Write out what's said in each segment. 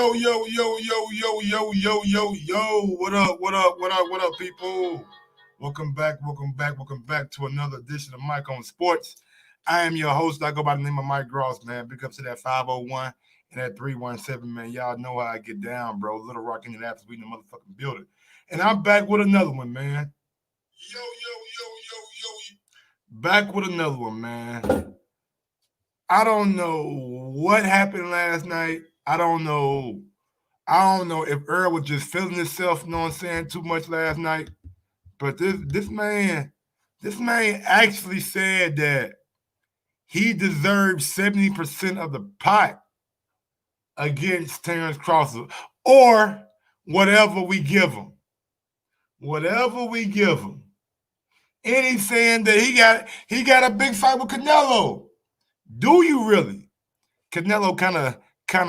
Yo. What up, people? Welcome back to another edition of Mike on Sports. I am your host. I go by the name of Mike Gross, man. Big up to that 501 and that 317, man. Y'all know how I get down, bro. Little Rock in the Apps, we in the motherfucking building. And I'm back with another one, man. Yo. Back with another one, man. I don't know what happened last night. I don't know if Errol was just feeling himself, you know what I'm saying, too much last night. But this man actually said that he deserved 70% of the pot against Terrence Crawford, or whatever we give him. And he's saying that he got a big fight with Canelo. Do you really? Canelo kind of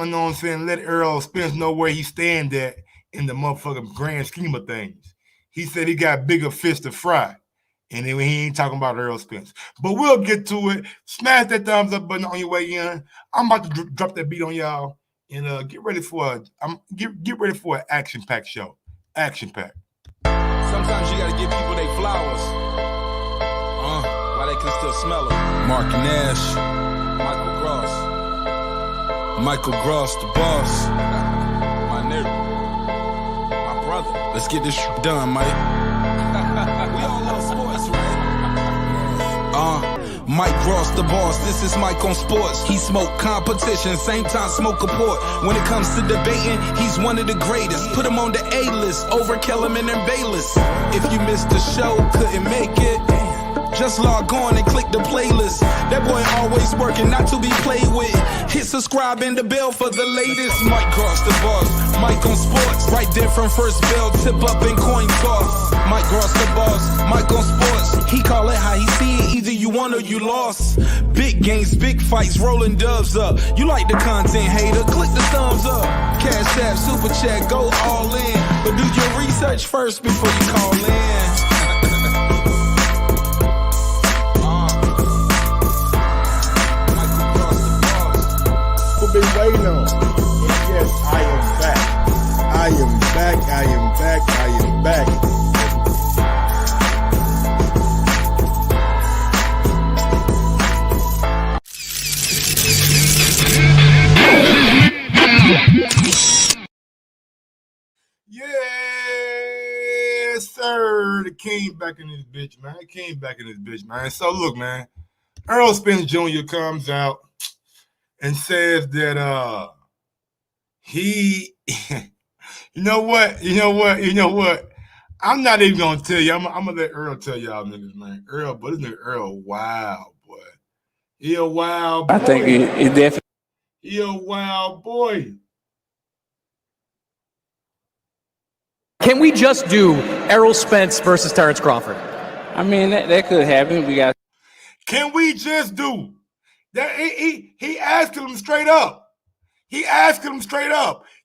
know what I'm saying, let Errol Spence know where he stand at in the motherfucking grand scheme of things. He said he got bigger fish to fry. And then he ain't talking about Errol Spence. But we'll get to it. Smash that thumbs up button on your way in. I'm about to drop that beat on y'all and get ready for an action-packed show. Action-packed. Sometimes you gotta give people their flowers. While they can still smell them. Mark Nash, Michael Gross, the boss. My nigga, my brother. Let's get this done, Mike. We all love sports, right? Mike Gross, the boss. This is Mike on Sports. He smoke competition, same time smoke a port. When it comes to debating, he's one of the greatest. Put him on the A-list over Kellerman and Bayless. If you missed the show, couldn't make it, just log on and click the playlist. That boy always working, not to be played with. Hit subscribe and the bell for the latest. Mike Gross, the boss. Mike on Sports. Right there from first bell, tip up and coin toss. Mike Gross, the boss. Mike on Sports. He call it how he see it. Either you won or you lost. Big games, big fights, rolling dubs up. You like the content, hater? Click the thumbs up. Cashapp, super chat, go all in. But do your research first before you call in. Been waiting on. And yes, I am back. Yes, sir. The king back in this bitch, man. So look, man. Errol Spence Jr. comes out and says that he, you know what? I'm not even gonna tell you. I'm gonna let Errol tell y'all niggas, man. Errol, but this nigga Errol, wow, boy. He a wild boy. I think it definitely. He a wild boy. Can we just do Errol Spence versus Terrence Crawford? I mean, that could happen. Can we just do that? He asked him straight up.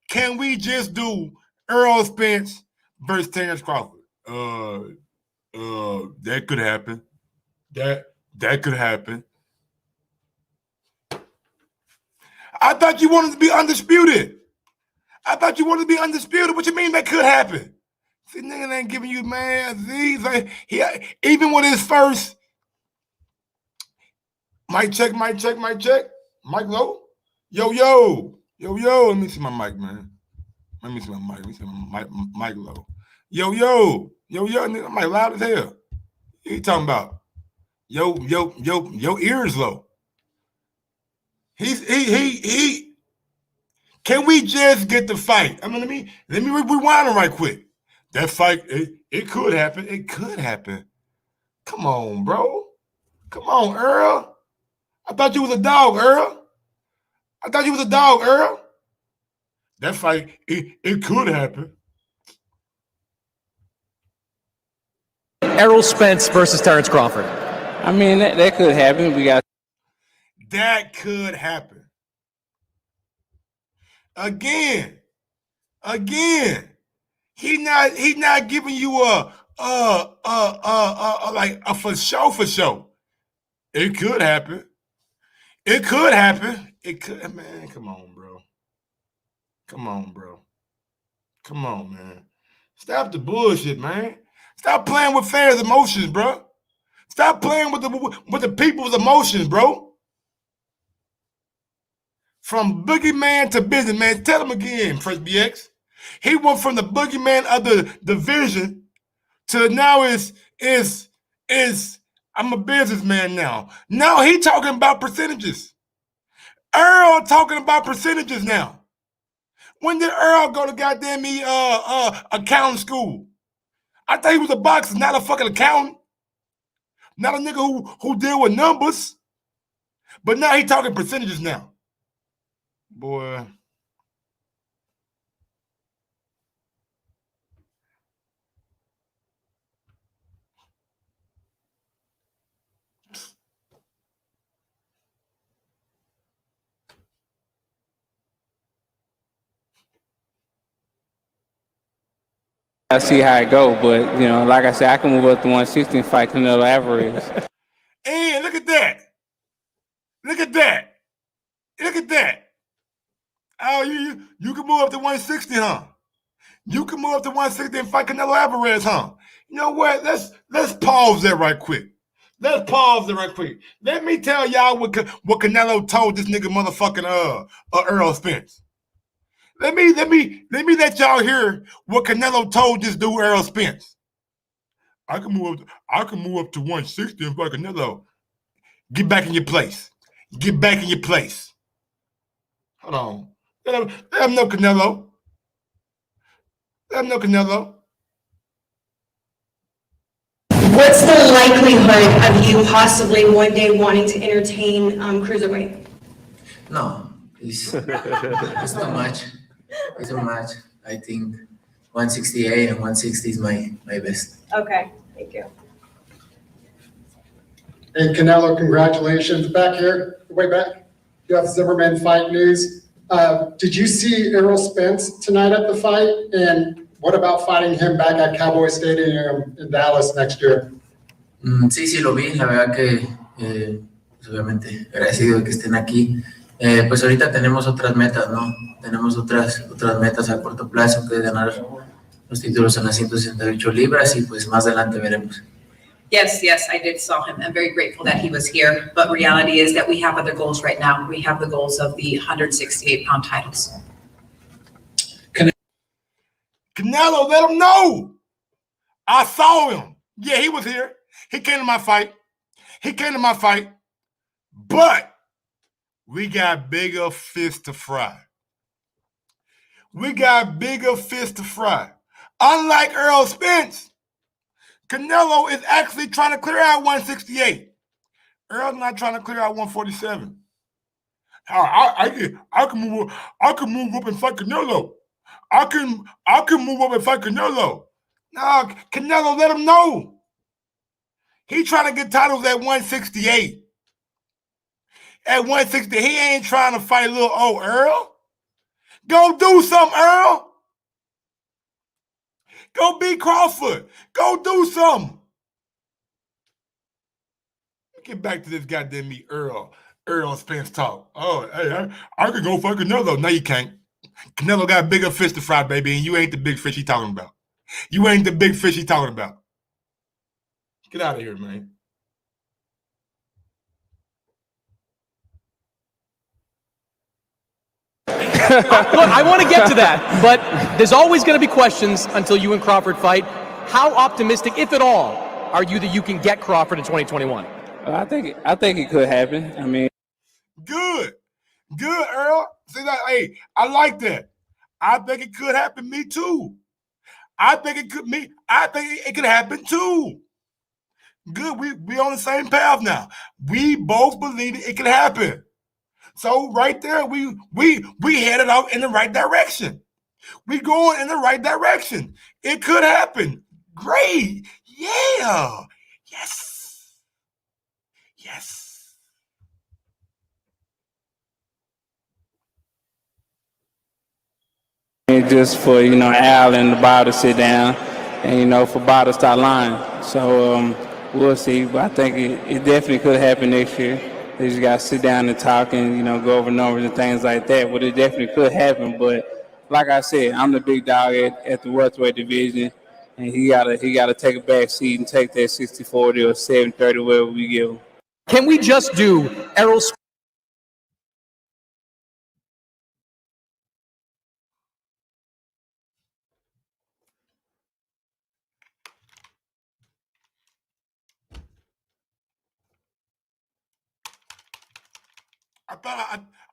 Can we just do Errol Spence versus Terrence Crawford? That could happen. That could happen. I thought you wanted to be undisputed. What you mean that could happen? See, nigga ain't giving you, man. Even with his first mic check. Mic low. Yo. Let me see my mic, man. Let me see my mic low. Yo, nigga, I'm like loud as hell. What you talking about? Yo, ears low. He. Can we just get the fight? I mean, let me rewind it right quick. That fight, it could happen. Come on, bro. Come on, Earl. I thought you was a dog, Earl. That fight, it could happen. Errol Spence versus Terrence Crawford. I mean, that could happen. That could happen. Again. He not giving you a for sure. It could happen. Man, come on, bro. Come on, bro. Come on, man. Stop the bullshit, man. Stop playing with fans' emotions, bro. Stop playing with the people's emotions, bro. From boogeyman to businessman. Tell him again, Fresh BX. He went from the boogeyman of the division to now is I'm a businessman now. Now he talking about percentages. Earl talking about percentages now. When did Earl go to goddamn me accounting school? I thought he was a boxer, not a fucking accountant. Not a nigga who deal with numbers. But now he talking percentages now. Boy. I see how it go, but like I said, I can move up to 160 and fight Canelo Alvarez. And look at that. Look at that. Look at that. Oh, you can move up to 160, huh? You can move up to 160 and fight Canelo Alvarez, huh? You know what? Let's pause that right quick. Let's pause it right quick. Let me tell y'all what Canelo told this nigga motherfucking Errol Spence. Let me let y'all hear what Canelo told this dude Errol Spence. I can move up to 160 and fight Canelo. Get back in your place. Get back in your place. Hold on. Let him know Canelo. Let him know Canelo. What's the likelihood of you possibly one day wanting to entertain cruiserweight? No, it's too much. It's too much. I think 168 and 160 is my best. Okay, thank you. And Canelo, congratulations. Back here, way back, you have Zimmerman Fight News. Did you see Errol Spence tonight at the fight? And what about fighting him back at Cowboy Stadium in Dallas next year? Sí, lo vi. La verdad que, pues obviamente, agradecido de que estén aquí. Pues ahorita tenemos otras metas, ¿no? Tenemos otras metas a corto plazo, que es ganar los títulos en las 168 libras y pues más adelante veremos. Yes, I did saw him. I'm very grateful that he was here. But reality is that we have other goals right now. We have the goals of the 168-pound titles. Canelo, let him know. I saw him. Yeah, he was here. He came to my fight. But we got bigger fish to fry. Unlike Errol Spence, Canelo is actually trying to clear out 168. Earl's not trying to clear out 147. I can move up and fight Canelo. I can move up and fight Canelo. No, Canelo, let him know. He trying to get titles at 168. At 160, he ain't trying to fight little old Earl. Go do something, Earl. Go beat Crawford. Go do something. Get back to this goddamn me Errol Spence talk. Oh, hey, I could go fuck Canelo. No, you can't. Canelo got bigger fish to fry, baby, and you ain't the big fish he talking about. Get out of here, man. Look, I want to get to that, but there's always going to be questions until you and Crawford fight. How optimistic, if at all, are you that you can get Crawford in 2021? I think it could happen. I mean, good, Earl. See that? Hey, I like that. I think it could happen. Me too. I think it could happen too. Good. We on the same path now. We both believe it could happen. So right there, we headed out in the right direction. We going in the right direction. It could happen. Great. Yeah. Yes. and just for Al and the Bow to sit down, and for Bow to start lying. So we'll see. But I think it definitely could happen next year. They just got to sit down and talk and go over numbers and things like that. But it definitely could happen. But like I said, I'm the big dog at the welterweight division, and he gotta take a back seat and take that 60-40 or 70-30, wherever we give him. Can we just do Errol Spence?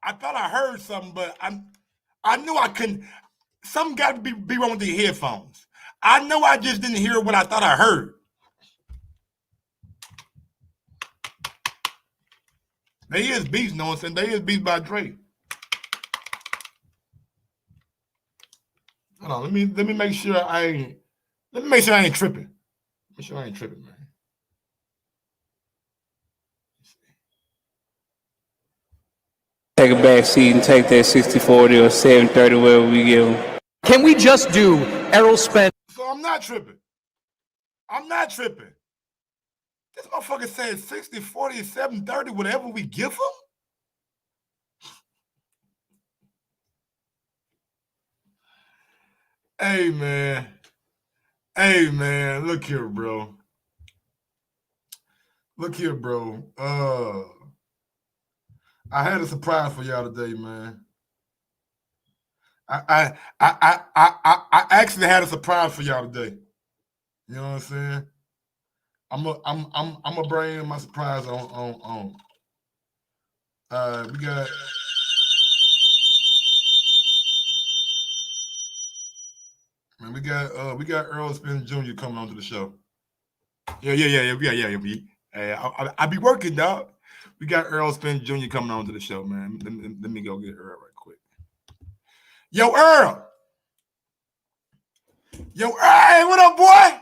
I thought I heard something, but I knew I couldn't. Something got to be wrong with the headphones. I know I just didn't hear what I thought I heard. They is beats, no one saying they is beats by Dre. Hold on, let me make sure I ain't. Let me make sure I ain't tripping. Make sure I ain't tripping, man. Take a back seat and take that 60-40 or 70-30, wherever we give him. Can we just do Errol Spence? So I'm not tripping. I'm not tripping. This motherfucker said 60, 40, 7, 30, whatever we give him? Hey, man. Hey, man. Look here, bro. Look here, bro. I had a surprise for y'all today, man. I actually had a surprise for y'all today. You know what I'm saying? I'm gonna bring in my surprise on. We got Errol Spence Jr. coming onto the show. Yeah. I be working, dog. We got Errol Spence Jr. coming onto the show, man. Let me go get Earl right quick. Yo, Earl. Hey, what up, boy?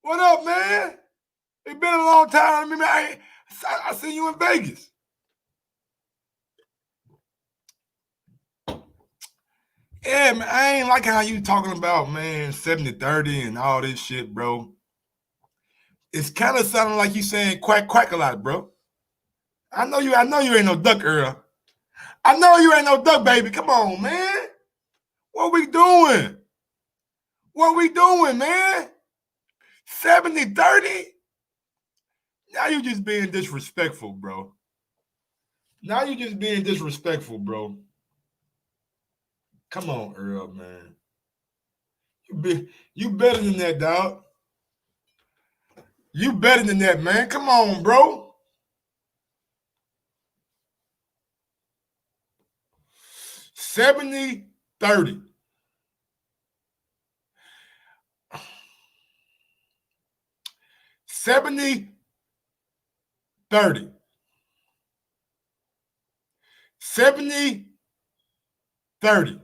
What up, man? It's been a long time. I mean, I seen you in Vegas. Yeah, man, I ain't like how you talking about, man, 70-30 and all this shit, bro. It's kind of sounding like you saying quack a lot, bro. I know you ain't no duck, Earl. I know you ain't no duck, baby. Come on, man. What we doing? What we doing, man? 70-30? Now you just being disrespectful, bro. Now you just being disrespectful, bro. Come on, Earl, man. You better than that, dog. You better than that, man. Come on, bro. 70-30. 70-30. 70-30.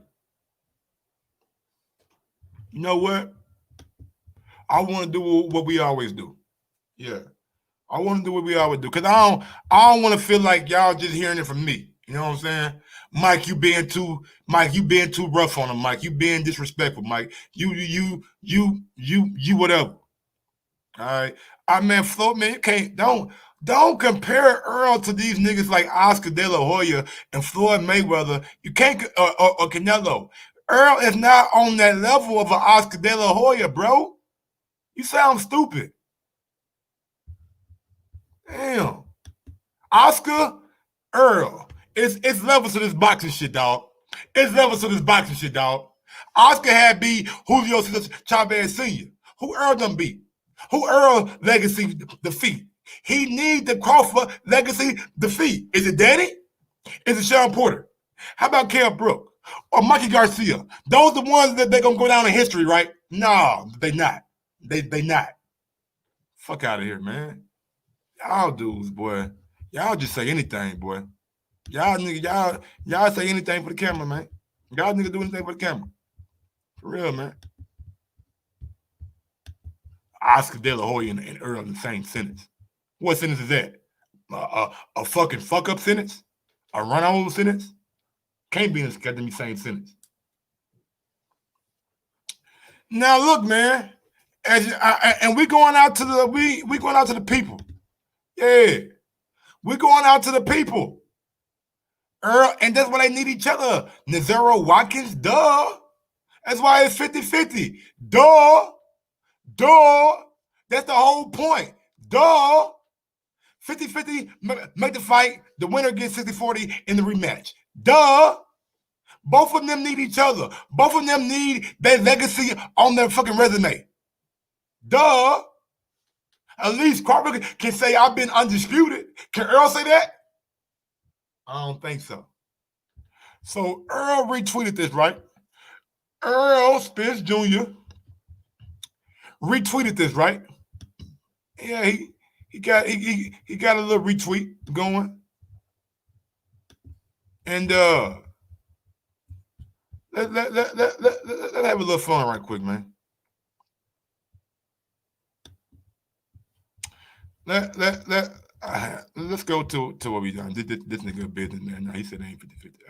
You know what? I want to do what we always do. Yeah. I want to do what we always do. Because I don't want to feel like y'all just hearing it from me. You know what I'm saying? Mike, you being too rough on him, Mike. You being disrespectful, Mike. You whatever. All right. Man, Flo, man, you can't don't compare Earl to these niggas like Oscar De La Hoya and Floyd Mayweather. You can't or Canelo. Earl is not on that level of an Oscar De La Hoya, bro. You sound stupid. Damn. Oscar, Earl. It's levels to this boxing shit, dog. It's levels to this boxing shit, dog. Oscar had beat Julio Chavez Sr. Who Earl done beat? Who Earl legacy defeat? He need the Crawford legacy defeat. Is it Danny? Is it Sean Porter? How about Kell Brook? Or Mikey Garcia? Those are the ones that they're going to go down in history, right? No, they not. They not. Fuck out of here, man. Y'all dudes, boy. Y'all just say anything, boy. Y'all say anything for the camera, man. Y'all niggas do anything for the camera. For real, man. Oscar De La Hoya and Earl in the same sentence. What sentence is that? A fucking fuck up sentence? A run over sentence? Can't be in the same sentence. Now look, man, and we going out to the we going out to the people. Yeah, we going out to the people. Earl, and that's why they need each other. Nazaro Watkins, duh. That's why it's 50-50. Duh. That's the whole point. Duh. 50-50, make the fight. The winner gets 60-40 in the rematch. Duh. Both of them need each other. Both of them need their legacy on their fucking resume. Duh. At least Crawford can say, I've been undisputed. Can Earl say that? I don't think so. So Earl retweeted this, right? Errol Spence Jr. retweeted this, right? Yeah, he got a little retweet going. And let's have a little fun right quick, man. Let's go to what we done. This nigga a business man. No, he said it ain't 50-50.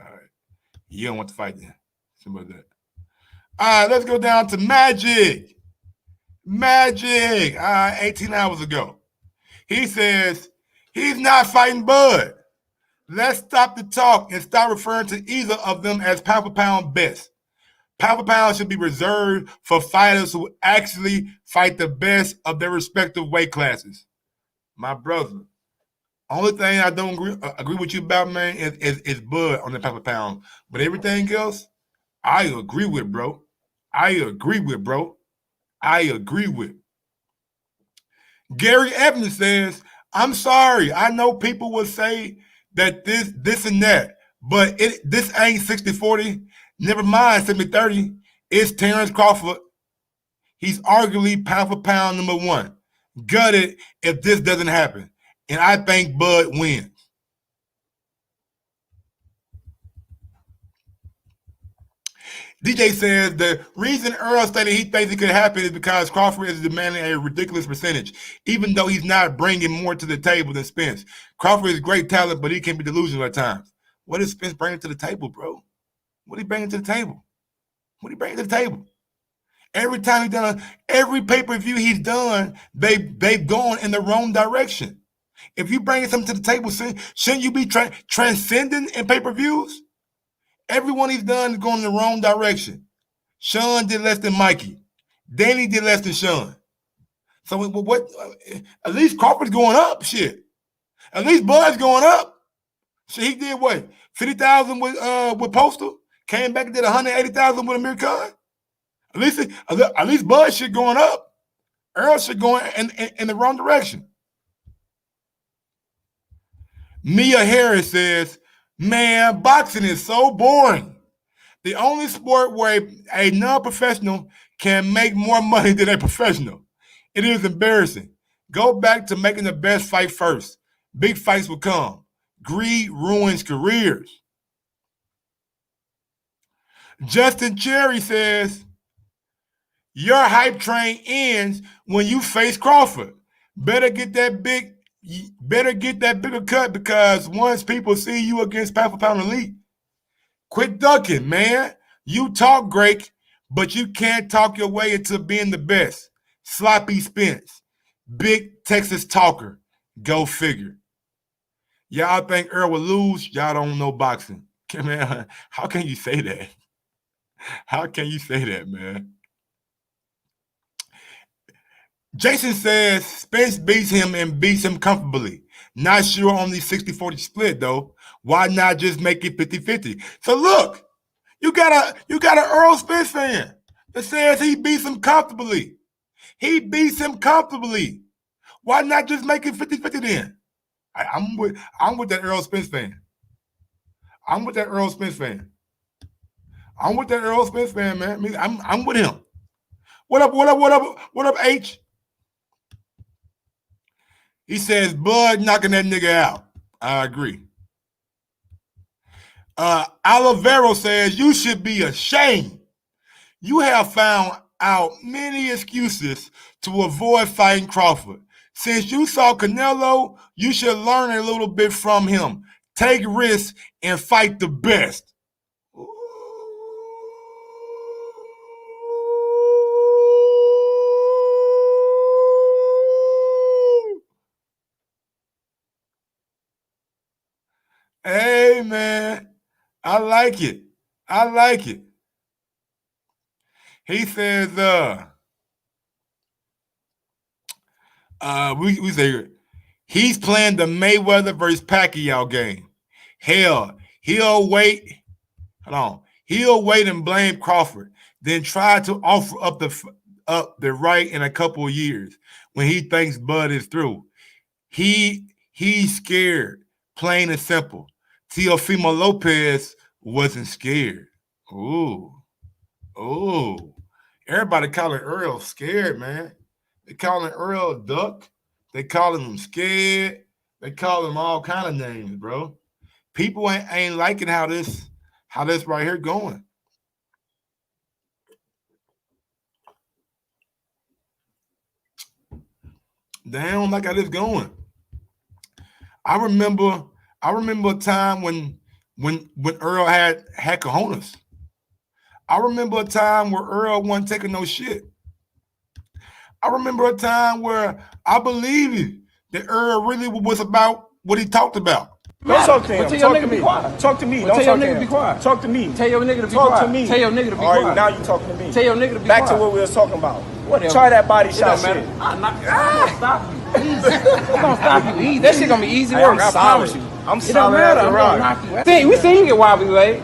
All right. You don't want to fight then. Something like that. All right, let's go down to Magic. 18 hours ago. He says he's not fighting Bud. Let's stop the talk and stop referring to either of them as pound for pound best. Pound for pound should be reserved for fighters who actually fight the best of their respective weight classes. My brother, only thing I don't agree with you about, man, is Bud on the pound for pound. But everything else, I agree with, bro. I agree with. Gary Evans says, I'm sorry. I know people will say that this and that, but this ain't 60-40. Never mind 70-30. It's Terrence Crawford. He's arguably pound for pound number one. Gutted if this doesn't happen. And I think Bud wins. DJ says the reason Earl stated he thinks it could happen is because Crawford is demanding a ridiculous percentage, even though he's not bringing more to the table than Spence. Crawford is great talent, but he can be delusional at times. What is Spence bringing to the table, bro? What are he bringing to the table? Every time he's done, every pay-per-view he's done, they've gone in the wrong direction. If you bring something to the table, shouldn't you be transcending in pay-per-views? Everyone he's done is going in the wrong direction. Sean did less than Mikey. Danny did less than Sean. So what? At least Crawford's going up. Shit. At least Bud's going up. So he did what? 50,000 with Postal. Came back and did 180,000 with Amir Khan. At least Bud should going up. Earl should go in the wrong direction. Mia Harris says, man, boxing is so boring. The only sport where a non-professional can make more money than a professional. It is embarrassing. Go back to making the best fight first. Big fights will come. Greed ruins careers. Justin Cherry says, your hype train ends when you face Crawford. Better get that bigger cut because once people see you against pound for pound elite, quit ducking, man. You talk great, but you can't talk your way into being the best. Sloppy Spence, big Texas talker. Go figure. Y'all think Earl will lose? Y'all don't know boxing. Man, how can you say that? How can you say that, man? Jason says Spence beats him and beats him comfortably. Not sure on the 60-40 split, though. Why not just make it 50-50? So look, you got an Errol Spence fan that says he beats him comfortably. Why not just make it 50-50 then? I'm with that Errol Spence fan. I'm with that Errol Spence fan, man. I'm with him. What up, H? He says, Bud knocking that nigga out. I agree. Olivero says, you should be ashamed. You have found out many excuses to avoid fighting Crawford. Since you saw Canelo, you should learn a little bit from him. Take risks and fight the best. Hey, man. I like it. I like it. He says, we say he's playing the Mayweather versus Pacquiao game. Hell, he'll wait. Hold on. He'll wait and blame Crawford, then try to offer up the right in a couple of years when he thinks Bud is through. He's scared, plain and simple. Teofimo Lopez wasn't scared. Ooh. Everybody calling Earl scared, man. They calling Earl a duck. They calling him scared. They call him all kind of names, bro. People ain't liking how this right here going. They don't like how this going. I remember a time when Earl had cojones. I remember a time where Earl wasn't taking no shit. I remember a time where I believe that Earl really was about what he talked about. Don't talk to him. Tell your Talk nigga to be me. quiet. Talk to me. Well, Don't tell your talk to nigga him. be quiet. Talk to me. Tell your nigga to be Talk quiet. to me. Tell your nigga to be All right, quiet. now you talking to me. Tell your nigga to be Back quiet. to what we was talking about. Whatever. Try that body It shot don't matter. shit. I'm gonna stop you. Easy. I'm gonna stop you easy. That shit gonna be easy Hey, work. I'm I promise solid. you. I'm It don't solid matter. as a I'm rock. gonna knock you. We seen you get wobbly leg.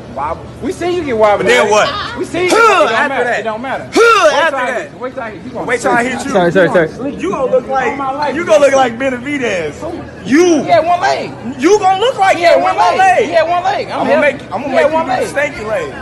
We seen you get wobbly. But then leg. what? We seen you. Huh, It don't after matter. that. It don't matter. After that. Wait till I hit you. Wait till I hit you. Sorry. You gonna look All my life, like you gonna look like Benavidez. You. He had one leg. You gonna look like He had that one with one leg. He leg. had one leg. I'm gonna make you one do the leg. stanky leg.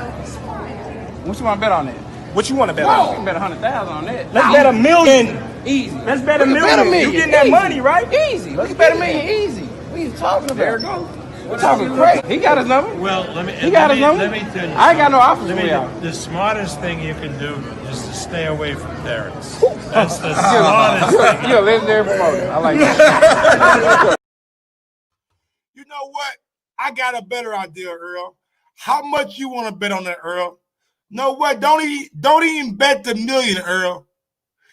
What you want to bet on that? What you want to bet You on? can bet 100,000 on that. Let's bet $1 million. Easy. Let's bet $1 We can million. bet $1 million. You getting that Easy. money, right? Easy. We can bet $1 million easy. What are you talking about? There it goes. We're talking crazy. He got his number. Well, let me He got his number. let me tell you. I ain't got no offers Let for me- y'all. The smartest thing you can do is to stay away from Terrence. That's the smartest thing. You're a legendary promoter. I like that. You know what? I got a better idea, Earl. How much you want to bet on that, Earl? No what? Don't even bet the $1 million, Earl.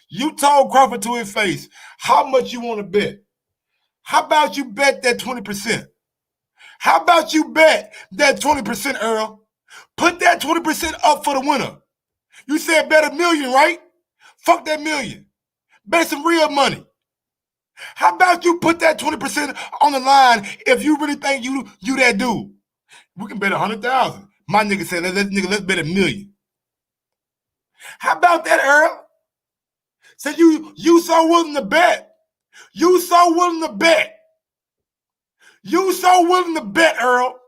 You told Crawford to his face how much you want to bet. How about you bet that 20%? How about you bet that 20%, Earl? Put that 20% up for the winner. You said bet $1 million, right? Fuck that $1 million. Bet some real money. How about you put that 20% on the line if you really think you that dude? We can bet 100,000. My nigga said, let's bet $1 million. How about that, Earl? Said you so willing to bet. You so willing to bet. You so willing to bet, Earl.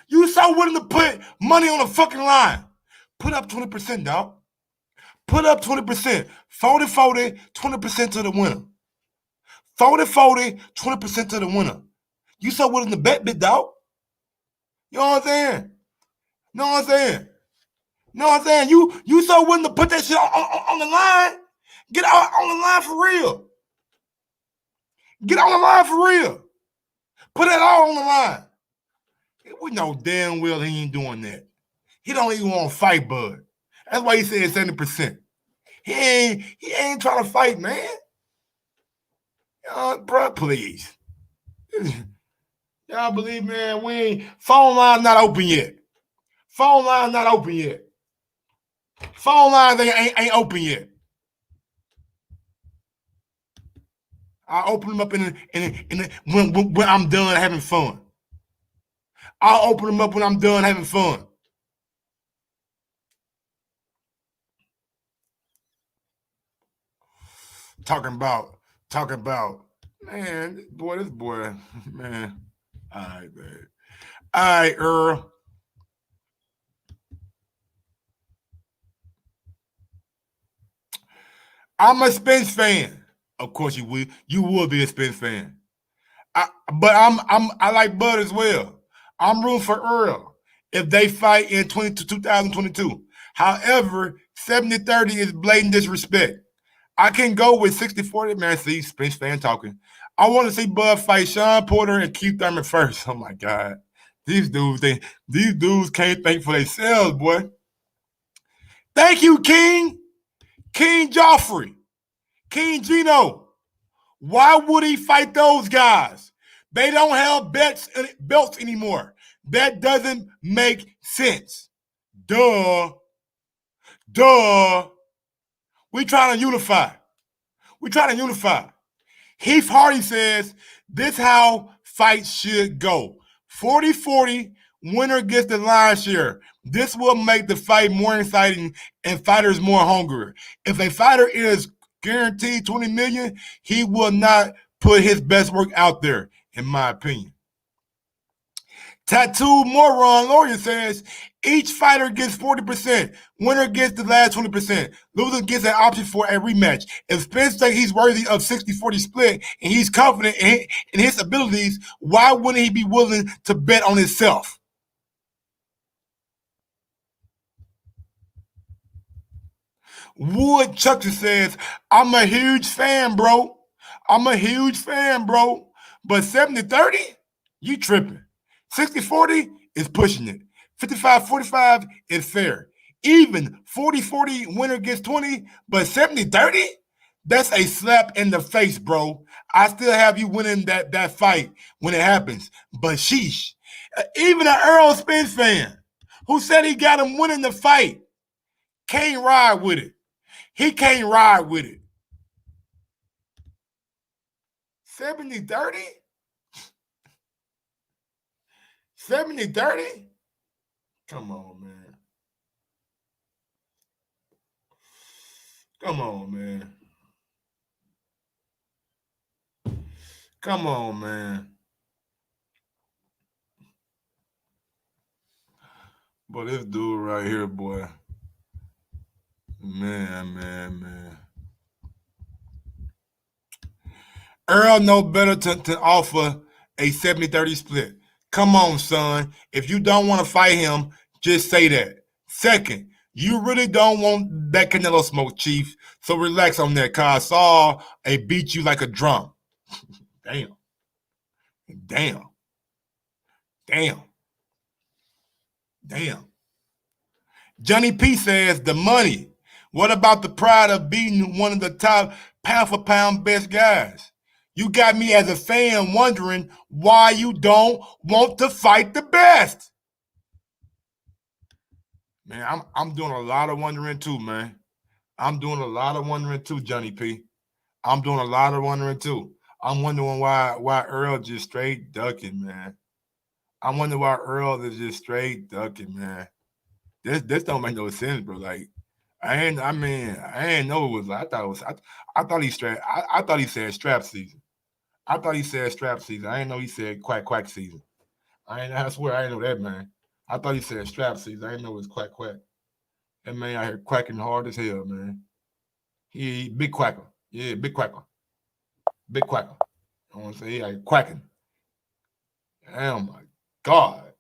You so willing to put money on the fucking line. Put up 20%, dog. Put up 20%. 40-40, 20% to the winner. 40-40, 20% to the winner. You so willing to bet, big dog. You know what I'm saying? You know what I'm saying? You know what I'm saying? You so willing to put that shit on the line? Get on the line for real. Get on the line for real. Put it all on the line. We know damn well he ain't doing that. He don't even want to fight Bud. That's why he said 70%. He ain't trying to fight, man. Bro, please. Y'all believe, man, we ain't. Phone line not open yet. Phone line not open yet. Phone lines ain't open yet. I'll open them up when I'm done having fun. I'll open them up when I'm done having fun. Talking about, man, this boy, man. All right, man. All right, Earl. I'm a Spence fan. Of course you will. You will be a Spence fan. But I like Bud as well. I'm rooting for Earl if they fight in 2022. However, 70-30 is blatant disrespect. I can go with 60-40. Man, see, Spence fan talking. I want to see Bud fight Sean Porter and Keith Thurman first. Oh my God. These dudes can't think for themselves, boy. Thank you, King. King Joffrey. King Gino. Why would he fight those guys? They don't have belts anymore. That doesn't make sense. Duh. We trying to unify. Heath Hardy says this how fights should go. 40-40, winner gets the lion's share. This will make the fight more exciting and fighters more hungry. If a fighter is guaranteed $20 million, he will not put his best work out there, in my opinion. Tattoo Moron Lawyer says each fighter gets 40%. Winner gets the last 20%. Loser gets an option for a rematch. If Spence thinks he's worthy of 60-40 split and he's confident in his abilities, why wouldn't he be willing to bet on himself? Wood Chuckster says, I'm a huge fan, bro. But 70-30, you tripping. 60-40 is pushing it. 55-45 is fair. Even 40-40, winner gets 20, but 70-30, that's a slap in the face, bro. I still have you winning that fight when it happens. But sheesh. Even an Errol Spence fan who said he got him winning the fight can't ride with it. He can't ride with it. 70-30? 70-30? Come on, man. Come on, man. Boy, this dude right here, boy. Man. Earl know better to offer a 70-30 split. Come on, son. If you don't want to fight him, just say that. Second, you really don't want that Canelo smoke, Chief. So relax on that, cause I saw a beat you like a drum. Damn. Johnny P says the money. What about the pride of beating one of the top pound-for-pound best guys? You got me as a fan wondering why you don't want to fight the best. Man, I'm doing a lot of wondering too, man. I'm doing a lot of wondering too, Johnny P. I'm doing a lot of wondering too. I'm wondering why Earl just straight ducking, man. I'm wondering why Earl is just straight ducking, man. This don't make no sense, bro. Like, I ain't know it was like, I thought he said strap season. I didn't know he said quack season. I swear I didn't know that, man. I thought he said strap season. I didn't know it was quack. That man out here quacking hard as hell, man. He big quacker. Yeah, big quacker. I want to say he like quacking. Oh my God.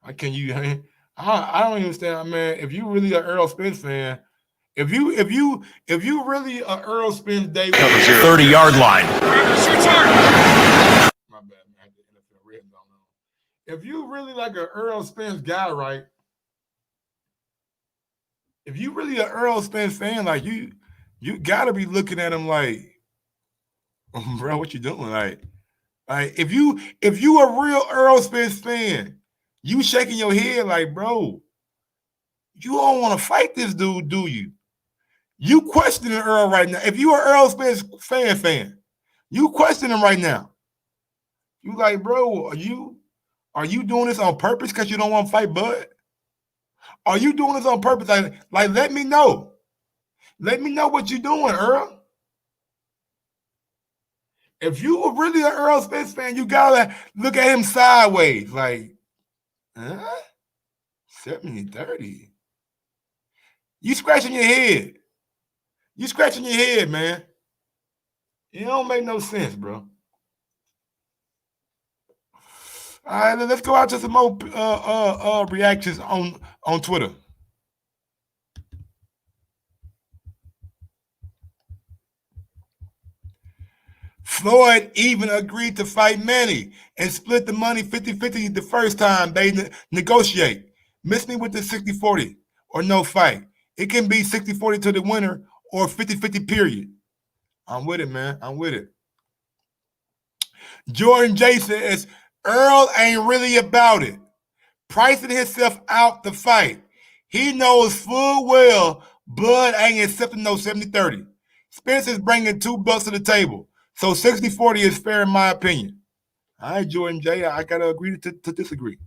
I don't even understand, man. If you really an Errol Spence fan, if you really an Errol Spence day 30-yard line. My bad, man. I had the NFL red zone on. If you really like an Errol Spence guy, right? If you really an Errol Spence fan, like you gotta be looking at him like, bro, what you doing? Like if you a real Errol Spence fan, you shaking your head like, bro, you don't want to fight this dude, do you? You questioning Earl right now. If you are Errol Spence fan, you question him right now. You like, bro, are you doing this on purpose because you don't want to fight Bud? Are you doing this on purpose? Like, let me know. Let me know what you're doing, Earl. If you were really an Errol Spence fan, you gotta look at him sideways, like, 70-30. You scratching your head. Man. It don't make no sense, bro. All right, let's go out to some more reactions on Twitter. Floyd even agreed to fight Manny and split the money 50-50 the first time they negotiate. Miss me with the 60-40 or no fight. It can be 60-40 to the winner or 50-50 period. I'm with it, man. I'm with it. Jordan J says, Earl ain't really about it. pricing himself out the fight. He knows full well Bud ain't accepting no 70-30. Spence is bringing $2 to the table. So 60-40 is fair in my opinion. All right, Jordan J. I got to agree to disagree.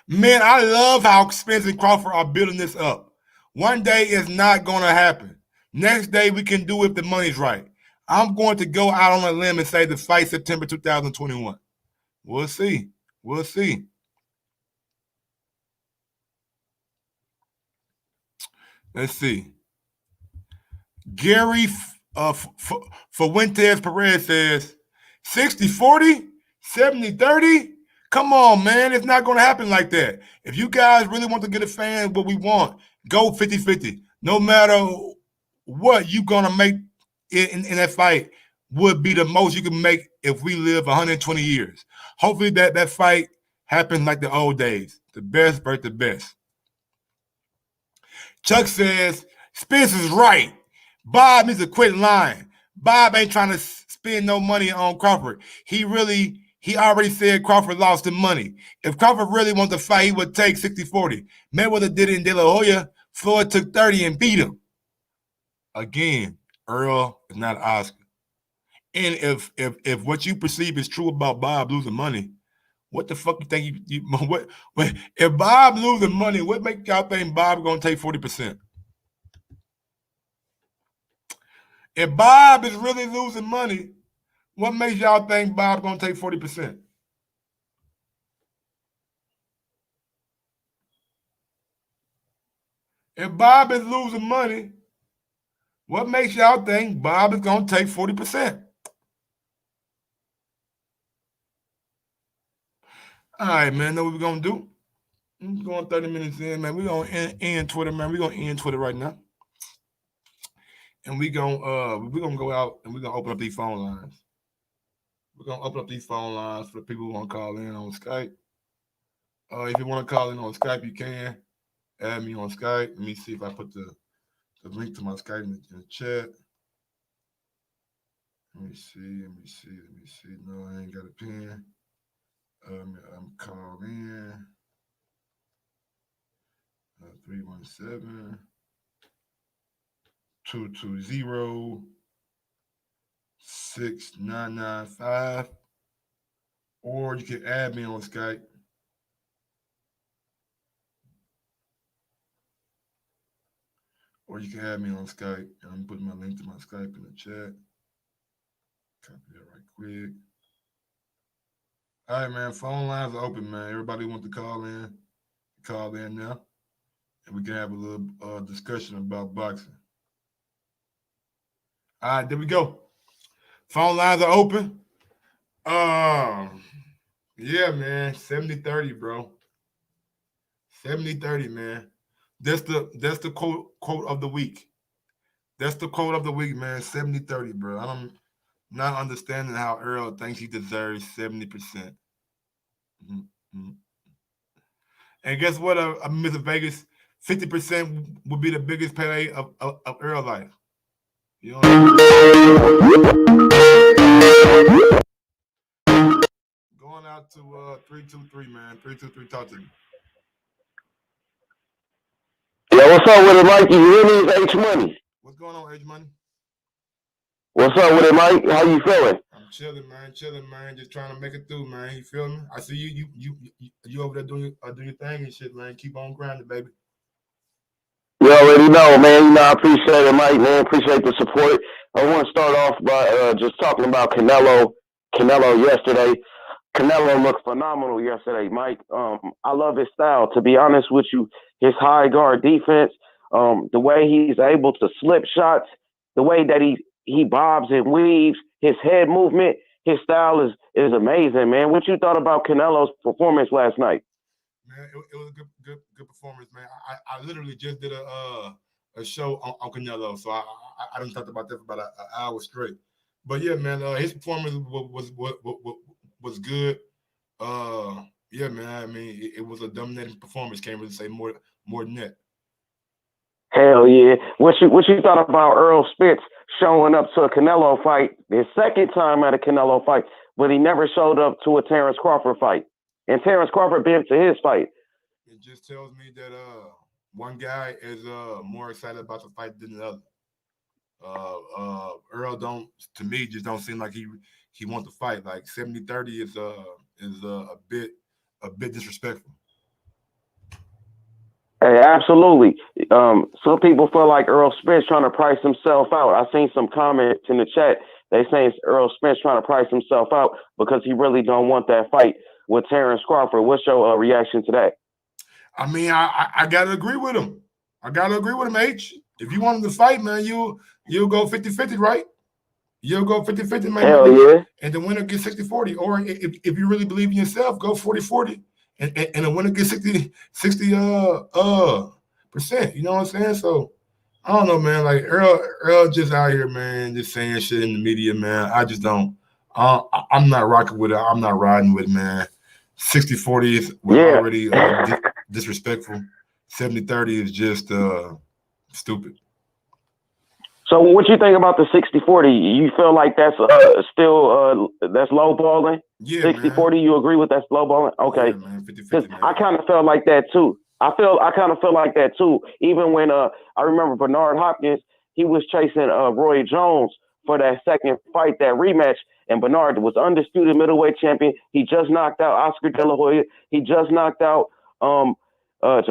Man, I love how Spence and Crawford are building this up. One day it's not going to happen. Next day we can do it if the money's right. I'm going to go out on a limb and say the fight September 2021. We'll see. We'll see. Let's see. Gary Fuentes Perez says 60-40, 70-30. Come on, man. It's not going to happen like that. If you guys really want to get a fan what we want, go 50-50. No matter what you're going to make in that fight would be the most you can make if we live 120 years. Hopefully that fight happens like the old days. The best versus the best. Chuck says, Spence is right. Bob needs to quit lying. Bob ain't trying to spend no money on Crawford. He already said Crawford lost the money. If Crawford really wants to fight, he would take 60-40. Mayweather did it in De La Hoya. Floyd took 30 and beat him. Again, Earl is not Oscar. And if what you perceive is true about Bob losing money, what the fuck you think what if Bob losing money, what make y'all think Bob gonna take 40%? If Bob is really losing money, what makes y'all think Bob gonna take 40%? If Bob is losing money, what makes y'all think Bob is gonna take 40%? All right, man, know what we're going to do? We're going 30 minutes in, man. We're going to end Twitter, man. We're going to end Twitter right now. And we're going to go out and we're going to open up these phone lines. We're going to open up these phone lines for the people who want to call in on Skype. If you want to call in on Skype, you can. Add me on Skype. Let me see if I put the link to my Skype in the chat. Let me see. No, I ain't got a pen. I'm called in 317-220-6995, or you can add me on Skype. And I'm putting my link to my Skype in the chat. Copy that right quick. All right, man. Phone lines are open, man. Everybody wants to call in now, and we can have a little discussion about boxing. All right, there we go. Phone lines are open. Yeah, man. 70-30, bro. 70-30, man. That's the quote of the week. That's the quote of the week, man. 70-30, bro. I'm not understanding how Earl thinks he deserves 70%. Mm-hmm. And guess what, Mr. Vegas? 50% would be the biggest payday of Earl life. You know going out to 323, man. 323, talk to me. Yeah, what's up with it, Mike? You hear me? It's H Money. What's going on, H Money? What's up with it, Mike? How you feeling? I'm chilling, man. Just trying to make it through, man. You feel me? I see you over there doing your thing and shit, man. Keep on grinding, baby. You already know, man. You know, I appreciate it, Mike, man. Appreciate the support. I want to start off by just talking about Canelo yesterday. Canelo looked phenomenal yesterday, Mike. I love his style. To be honest with you, his high guard defense, the way he's able to slip shots, the way that he bobs and weaves, his head movement, his style is amazing, man. What you thought about Canelo's performance last night? Man, it was a good performance, man. I literally just did a show on Canelo, so I done talked about that for about an hour straight. But yeah, man, his performance was good. Yeah, man. I mean, it was a dominating performance. Can't really say more than that. Hell yeah! What you thought about Errol Spence showing up to a Canelo fight, his second time at a Canelo fight, but he never showed up to a Terrence Crawford fight? and Terrence Crawford been to his fight. It just tells me that one guy is more excited about the fight than the other. Earl to me just don't seem like he wants to fight. Like 70-30 is a bit disrespectful. Hey, absolutely. Some people feel like Errol Spence trying to price himself out. I seen some comments in the chat. They saying Errol Spence trying to price himself out because he really don't want that fight with Terrence Crawford. What's your reaction to that? I mean, I gotta agree with him. H. If you want him to fight, man, you'll go 50-50, right? You'll go 50-50, man. Hell yeah. And the winner gets 60-40. Or if you really believe in yourself, go 40-40. And the winner gets 60%. You know what I'm saying? So I don't know, man. Like Earl just out here, man, just saying shit in the media, man. I just don't. I'm not rocking with it. I'm not riding with it, man. 60-40 is already disrespectful. 70-30 is just stupid. So what you think about the 60-40? You feel like that's still that's low balling? Yeah, 60-40, you agree with that's low balling? Okay. Yeah, man, 50-50, I kind of felt like that too. I kind of feel like that too. Even when I remember Bernard Hopkins, he was chasing Roy Jones for that second fight, that rematch, and Bernard was undisputed middleweight champion. He just knocked out Oscar De La Hoya. He just knocked out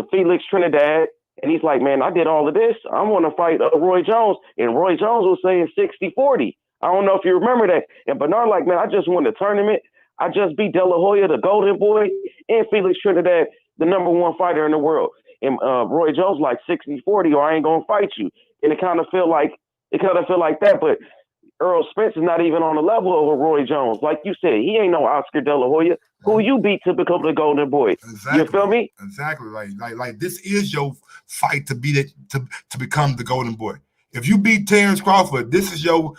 Felix Trinidad. And he's like, man, I did all of this. I want to fight Roy Jones. And Roy Jones was saying 60-40. I don't know if you remember that. And Bernard like, man, I just won the tournament. I just beat De La Hoya, the golden boy, and Felix Trinidad, the #1 fighter in the world. And Roy Jones like 60-40, or I ain't going to fight you. And it kind of feel like that. But Errol Spence is not even on the level of a Roy Jones. Like you said, he ain't no Oscar De La Hoya. Who you beat to become the golden boy? Exactly. You feel me? Exactly. Like this is your fight to become the golden boy. If you beat Terrence Crawford, this is your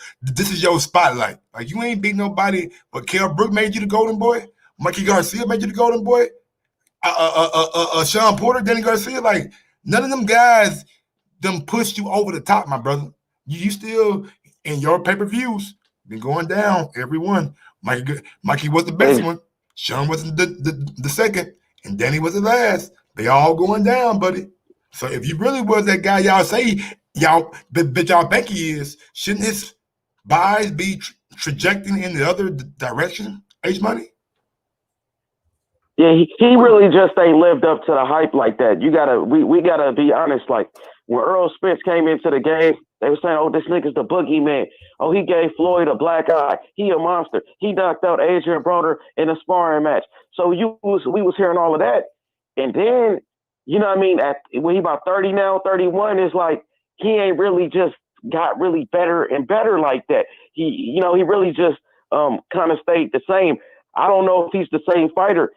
spotlight. Like you ain't beat nobody, but Kell Brook made you the golden boy. Mikey Garcia made you the golden boy. Sean Porter, Danny Garcia, like none of them guys pushed you over the top, my brother. You still in your pay-per-views been going down every one. Mikey was the best one. Sean wasn't the second, and Danny was the last. They all going down, buddy. So if you really was that guy y'all say y'all think he is, shouldn't his buys be trajecting in the other direction, H-Money? Yeah, he really just ain't lived up to the hype like that. We gotta be honest. Like when Errol Spence came into the game, they were saying, "Oh, this nigga's the boogeyman. Oh, he gave Floyd a black eye. He a monster. He knocked out Adrian Broner in a sparring match." So we was hearing all of that, and then you know what I mean. When he about 30 now, 31, is like he ain't really just got really better and better like that. He really just kind of stayed the same. I don't know if he's the same fighter.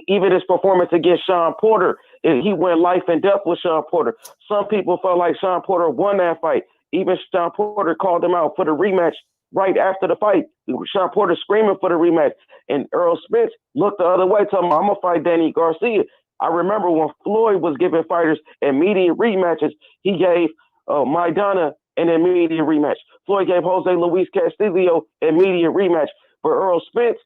Even his performance against Sean Porter, he went life and death with Sean Porter. Some people felt like Sean Porter won that fight. Even Sean Porter called him out for the rematch right after the fight. Sean Porter screaming for the rematch. And Errol Spence looked the other way, telling him, I'm going to fight Danny Garcia. I remember when Floyd was giving fighters immediate rematches, he gave Maidana an immediate rematch. Floyd gave Jose Luis Castillo immediate rematch. But Errol Spence,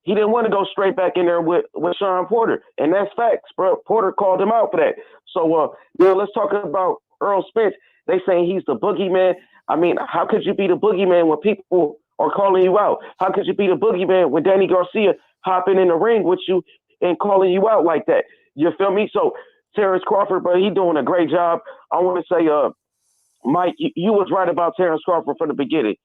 he didn't want to go straight back in there with Sean Porter. And that's facts, bro. Porter called him out for that. So, let's talk about Errol Spence. They saying he's the boogeyman. I mean, how could you be the boogeyman when people are calling you out? How could you be the boogeyman when Danny Garcia hopping in the ring with you and calling you out like that? You feel me? So, Terrence Crawford, bro, he doing a great job. I want to say, Mike, you was right about Terrence Crawford from the beginning.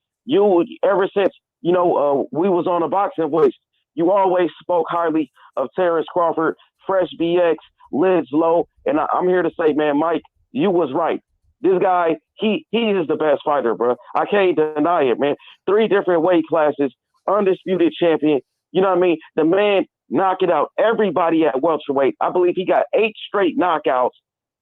Ever since, we was on the Boxing Voice, you always spoke highly of Terrence Crawford, Fresh BX, Lids Low, and I'm here to say, man, Mike, you was right. This guy, he is the best fighter, bro. I can't deny it, man. 3 different weight classes, undisputed champion. You know what I mean? The man knocking out everybody at welterweight. I believe he got 8 straight knockouts.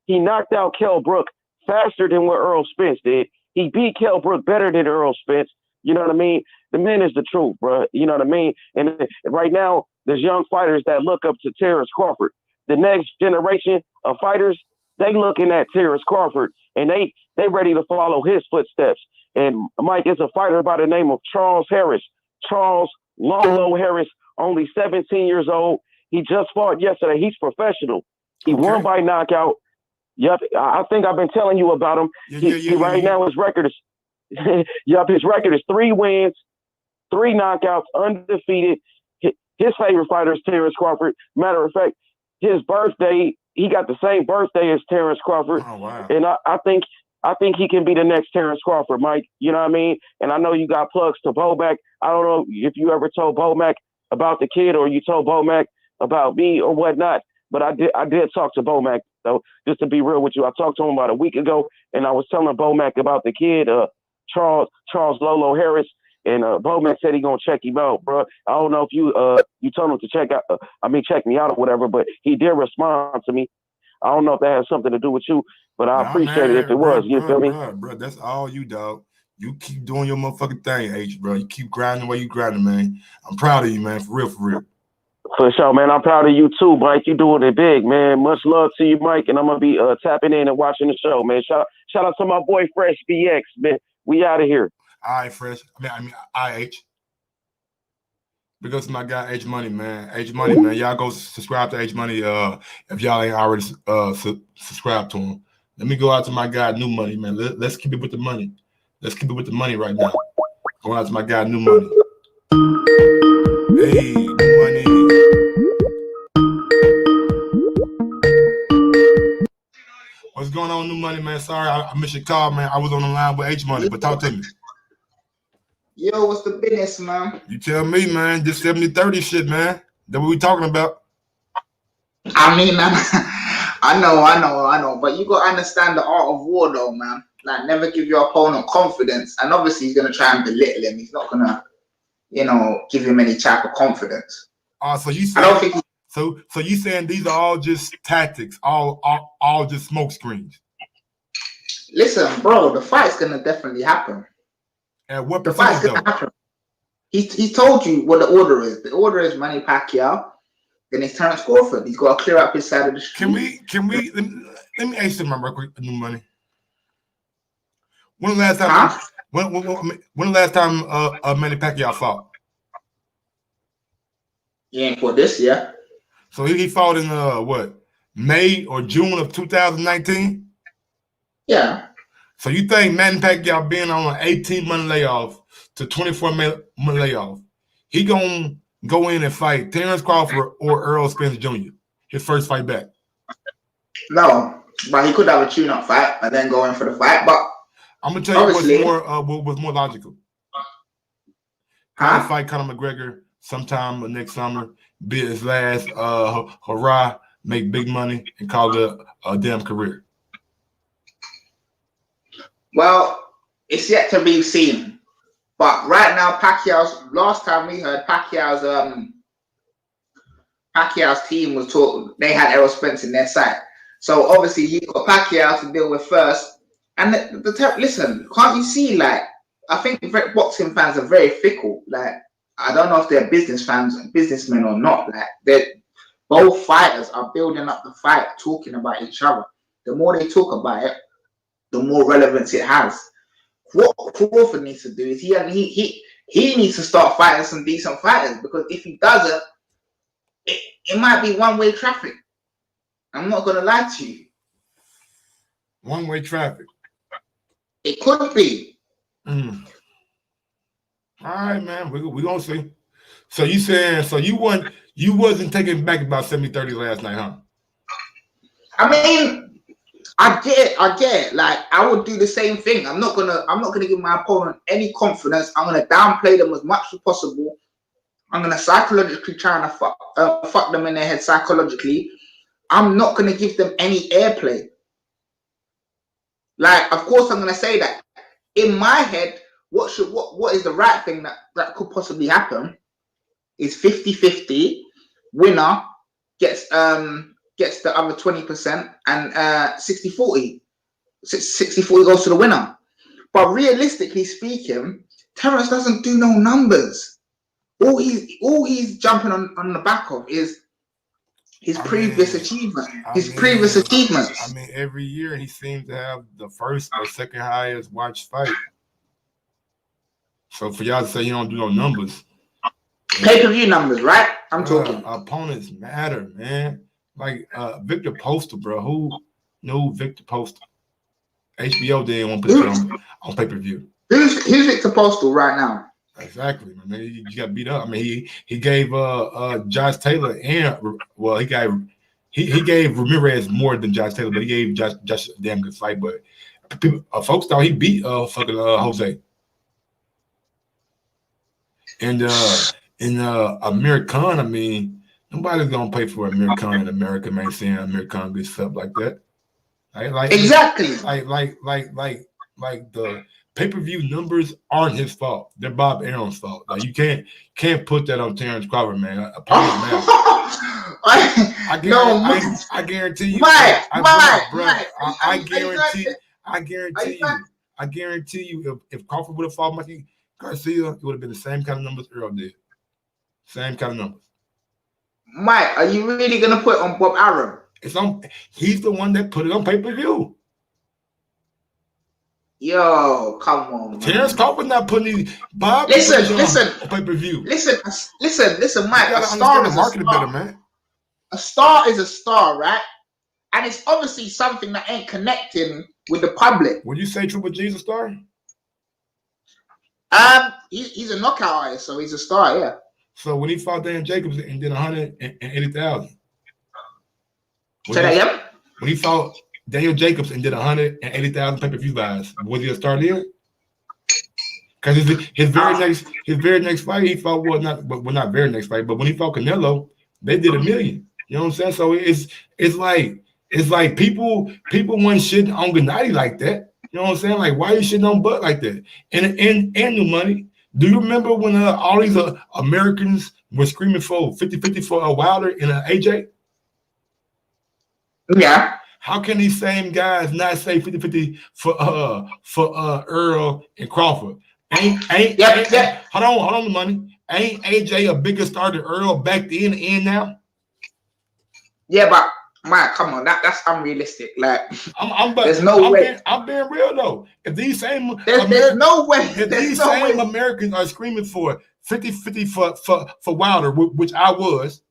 He knocked out Kell Brook faster than what Errol Spence did. He beat Kell Brook better than Errol Spence. You know what I mean? The man is the truth, bro. You know what I mean? And right now, there's young fighters that look up to Terrence Crawford. The next generation of fighters, they looking at Terrence Crawford, and they ready to follow his footsteps. And Mike is a fighter by the name of Charles Harris, Charles Lolo Harris, only 17 years old. He just fought yesterday. He's professional. He won by knockout. Yep, I think I've been telling you about him. Right now his record is his record is 3 wins, 3 knockouts, undefeated. His favorite fighter is Terrence Crawford. Matter of fact, his birthday, he got the same birthday as Terrence Crawford. Oh, wow. And I think he can be the next Terrence Crawford, Mike. You know what I mean? And I know you got plugs to Bomac. I don't know if you ever told Bomac about the kid or you told Bomac about me or whatnot, but I did talk to Bomac, though, just to be real with you. I talked to him about a week ago, and I was telling Bomac about the kid, Charles Lolo Harris, and Bomac said he gonna check him out, bro. I don't know if you told him to check me out or whatever, but he did respond to me. I don't know if that has something to do with you, but I appreciate it if it was. You feel me? Bro, that's all you, dog. You keep doing your motherfucking thing, H, bro. You keep grinding the way you grinding, man. I'm proud of you, man. For real, for real. For sure, man. I'm proud of you too, Mike. You doing it big, man. Much love to you, Mike. And I'm gonna be tapping in and watching the show, man. Shout out to my boy Fresh BX, man. We out of here. All right, Fresh. I mean, IH. Because to my guy H Money, man. H Money, man. Y'all go subscribe to H Money. If y'all ain't already subscribed to him. Let me go out to my guy New Money, man. Let's keep it with the money. Let's keep it with the money right now. Going out to my guy New Money. Hey, New Money. What's going on, New Money, man? Sorry, I missed your call, man. I was on the line with H Money, but talk to me. Yo, what's the business, man? You tell me, man. This 70-30 shit, man. That what we talking about. I mean, man, I know. But you got to understand the art of war, though, man. Like, never give your opponent confidence. And obviously, he's going to try and belittle him. He's not going to, give him any type of confidence. So you saying, I don't think so you saying these are all just tactics, all just smoke screens? Listen, bro, the fight's going to definitely happen. And what the fight's going to happen? He told you what the order is. The order is Manny Pacquiao. Then it's Terrence Crawford. He's got to clear up his side of the street. Can we let me ask you something real quick, New Money. When the last time when the last time Manny Pacquiao fought? He ain't fought this year. So he fought in what, May or June of 2019? Yeah. So you think Manny Pacquiao being on an 18-month layoff to 24-month layoff, he gonna go in and fight Terrence Crawford or Errol Spence Jr., his first fight back? No, but he could have a tune-up fight and then go in for the fight. But I'm gonna tell you what's more logical. Fight Conor McGregor sometime next summer, be his last hurrah, make big money, and call it a damn career. Well, it's yet to be seen. But right now, last time we heard Pacquiao's team was talking, they had Errol Spence in their side. So obviously you got Pacquiao to deal with first. And listen, can't you see, like, I think boxing fans are very fickle. Like, I don't know if they're businessmen or not. Like, both fighters are building up the fight, talking about each other. The more they talk about it, the more relevance it has. What Crawford needs to do is he needs to start fighting some decent fighters, because if he doesn't, it might be one-way traffic. I'm not gonna lie to you. One-way traffic. It could be. All right, man. We're gonna see. So you saying you wasn't taken back about 70-30 last night, huh? I mean, I get it. Like, I would do the same thing. I'm not gonna give my opponent any confidence. I'm gonna downplay them as much as possible. I'm gonna psychologically try and fuck them in their head psychologically. I'm not gonna give them any airplay. Like, of course, I'm gonna say that in my head, what is the right thing that could possibly happen is 50-50. Winner gets the other 20%, and 60-40. 60-40 goes to the winner. But realistically speaking, Terrence doesn't do no numbers. All he's jumping on the back of is his previous achievements. I mean, every year he seems to have the first or second highest watched fight. So for y'all to say he don't do no numbers, Pay-per-view numbers, right? I'm talking. Opponents matter, man. Like Victor Postal, bro. Who knew Victor Postal? HBO didn't want to put it on pay-per-view. Who's Victor Postal right now? Exactly, man. You got beat up. I mean, he gave Josh Taylor he gave Ramirez more than Josh Taylor, but he gave Josh a damn good fight. But people, folks thought he beat fucking Jose. And Amir Khan, I mean, nobody's gonna pay for Amir Khan in America, man. Seeing Amir Khan get stuff like that, like exactly, like the pay-per-view numbers aren't his fault. They're Bob Arum's fault. Like you can't put that on Terrence Crawford, man. I guarantee you. I guarantee you, if Crawford would have fought Mikey Garcia, it would have been the same kind of numbers Earl did. Same kind of numbers. Mike, are you really gonna put it on Bob Arum? He's the one that put it on pay-per-view. Yo, come on, man. Terrence Crawford not putting Bob. Listen, on pay-per-view. Listen, Mike. A star is a star. Better, man. A star is a star, right? And it's obviously something that ain't connecting with the public. Would you say Triple G's a star? He's a knockout artist, so he's a star, yeah. So when he fought Dan Jacobs and did 180,000. Say that again? When he fought Daniel Jacobs and did 180,000 pay-per-view buys, was he a star then? Because his very next fight he fought not very next fight, but when he fought Canelo, they did 1 million. You know what I'm saying? So it's like people want shit on Gennady like that. You know what I'm saying? Like, why are you shitting on Bud like that? And new money. Do you remember when all these Americans were screaming for 50-50 for Wilder and AJ? Yeah. How can these same guys not say 50-50 for Earl and Crawford? Hold on, the money. Ain't AJ a bigger star than Earl back then and now? Yeah, but Mike, come on, that's unrealistic. Like, there's no way. I'm being real though. If these same there's no way. If these same Americans are screaming for 50-50 for Wilder, which I was,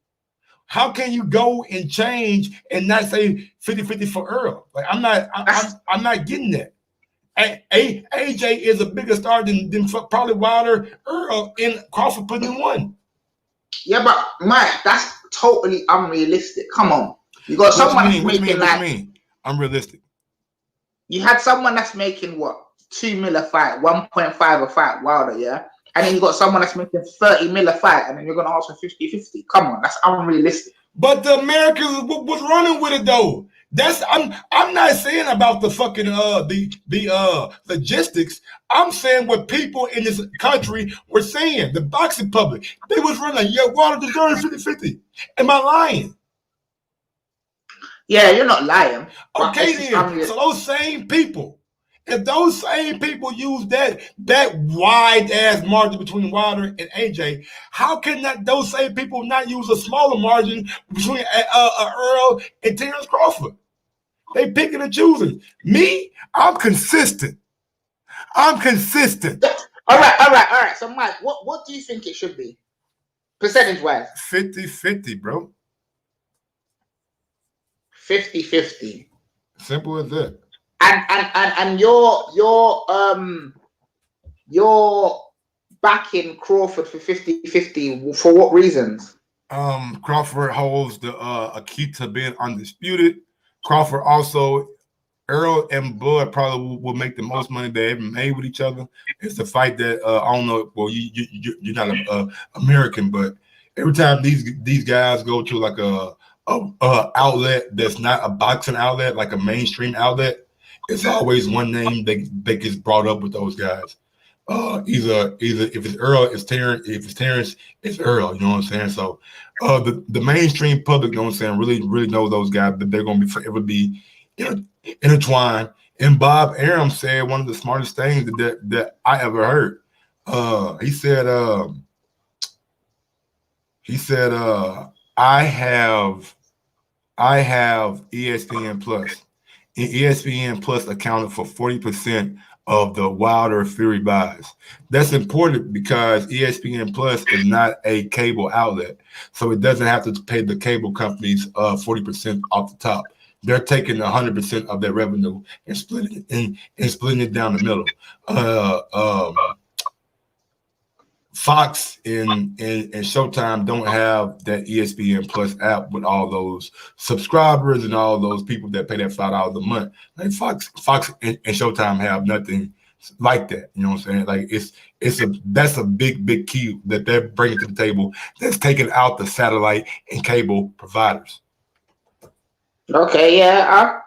how can you go and change and not say 50-50 for Earl? Like I'm not getting that. AJ is a bigger star than probably Wilder, Earl, and Crawford putting in one. Yeah, but Mike, that's totally unrealistic. Come on. You got someone that's making like unrealistic. You had someone that's making what? 2 mil a fight, 1.5 a fight, Wilder, yeah? And then you got someone that's making 30 mil a fight, and then you're gonna ask for 50-50. Come on, that's unrealistic. But the Americans was running with it though. That's I'm not saying about the fucking the logistics. I'm saying what people in this country were saying. The boxing public, they was running. Yeah, Wilder deserves 50-50. Am I lying? Yeah, you're not lying. Okay, then. So those same people, if those same people use that wide ass margin between Wilder and AJ, how can those same people not use a smaller margin between Earl and Terrence Crawford? They picking and choosing. Me, I'm consistent. All right. So Mike, what do you think it should be? Percentage wise? 50-50, bro. 50-50. Simple as that. And you're backing Crawford for 50-50 for what reasons? Crawford holds the a key to being undisputed. Crawford also, Earl and Bud probably will make the most money they ever made with each other. It's the fight that I don't know. Well, you're not an American, but every time these guys go to like a outlet that's not a boxing outlet, like a mainstream outlet, it's always one name that gets brought up with those guys. Either if it's Earl, it's Terrence. If it's Terrence, it's Earl. You know what I'm saying? So the mainstream public, you know what I'm saying, really know those guys, but they're gonna be forever be intertwined. And Bob Arum said one of the smartest things that I ever heard. He said I have ESPN Plus, ESPN Plus accounted for 40% of the Wilder Fury buys. That's important because ESPN Plus is not a cable outlet, so it doesn't have to pay the cable companies 40% off the top. They're taking 100% of their revenue and splitting it down the middle. Fox and Showtime don't have that ESPN Plus app with all those subscribers and all those people that pay that $5 a month. Like Fox and Showtime have nothing like that. You know what I'm saying? Like that's a big key that they're bringing to the table. That's taking out the satellite and cable providers. Okay, yeah,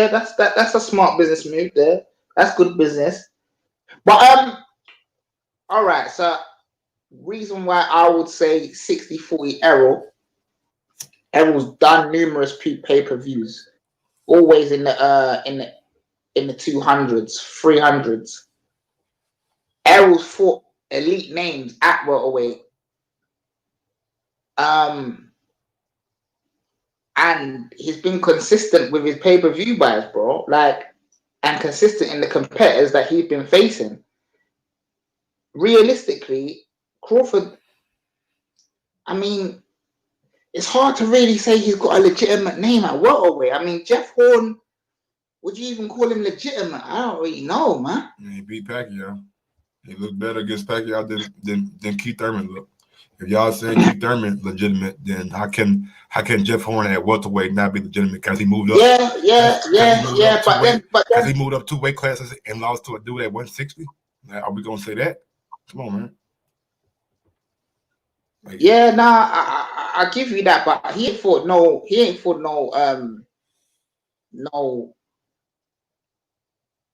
that's a smart business move there. That's good business. But all right, so reason why I would say 60-40 Errol. Errol's done numerous pay-per-views, always in the 200s, 300s. Errol's fought elite names at welterweight. And he's been consistent with his pay-per-view buys, bro. And consistent in the competitors that he's been facing. Realistically, Crawford, I mean, it's hard to really say he's got a legitimate name at welterweight. I mean, Jeff Horn, would you even call him legitimate? I don't really know, man. He beat Pacquiao. He looked better against Pacquiao than Keith Thurman looked. If y'all saying Keith Thurman legitimate, then how can Jeff Horn at welterweight not be legitimate? Because he moved up. Yeah. Because he moved up 2 weight classes and lost to a dude at 160. Are we gonna say that? Come on, man. Like, yeah, I give you that, but he ain't fought no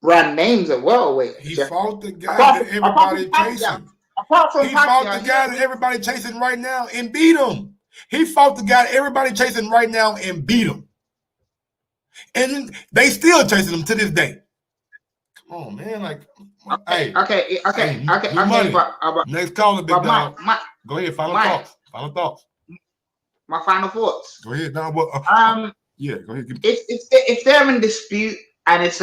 brand names at welterweight. He fought the guy that everybody chasing. He fought the guy that everybody chasing right now and beat him. He fought the guy that everybody chasing right now and beat him. And they still chasing him to this day. Come on, man. Like, okay. But next caller, big dog. Go ahead. Final thoughts. My final thoughts. Go ahead. Now, yeah. Go ahead. If they're in dispute and it's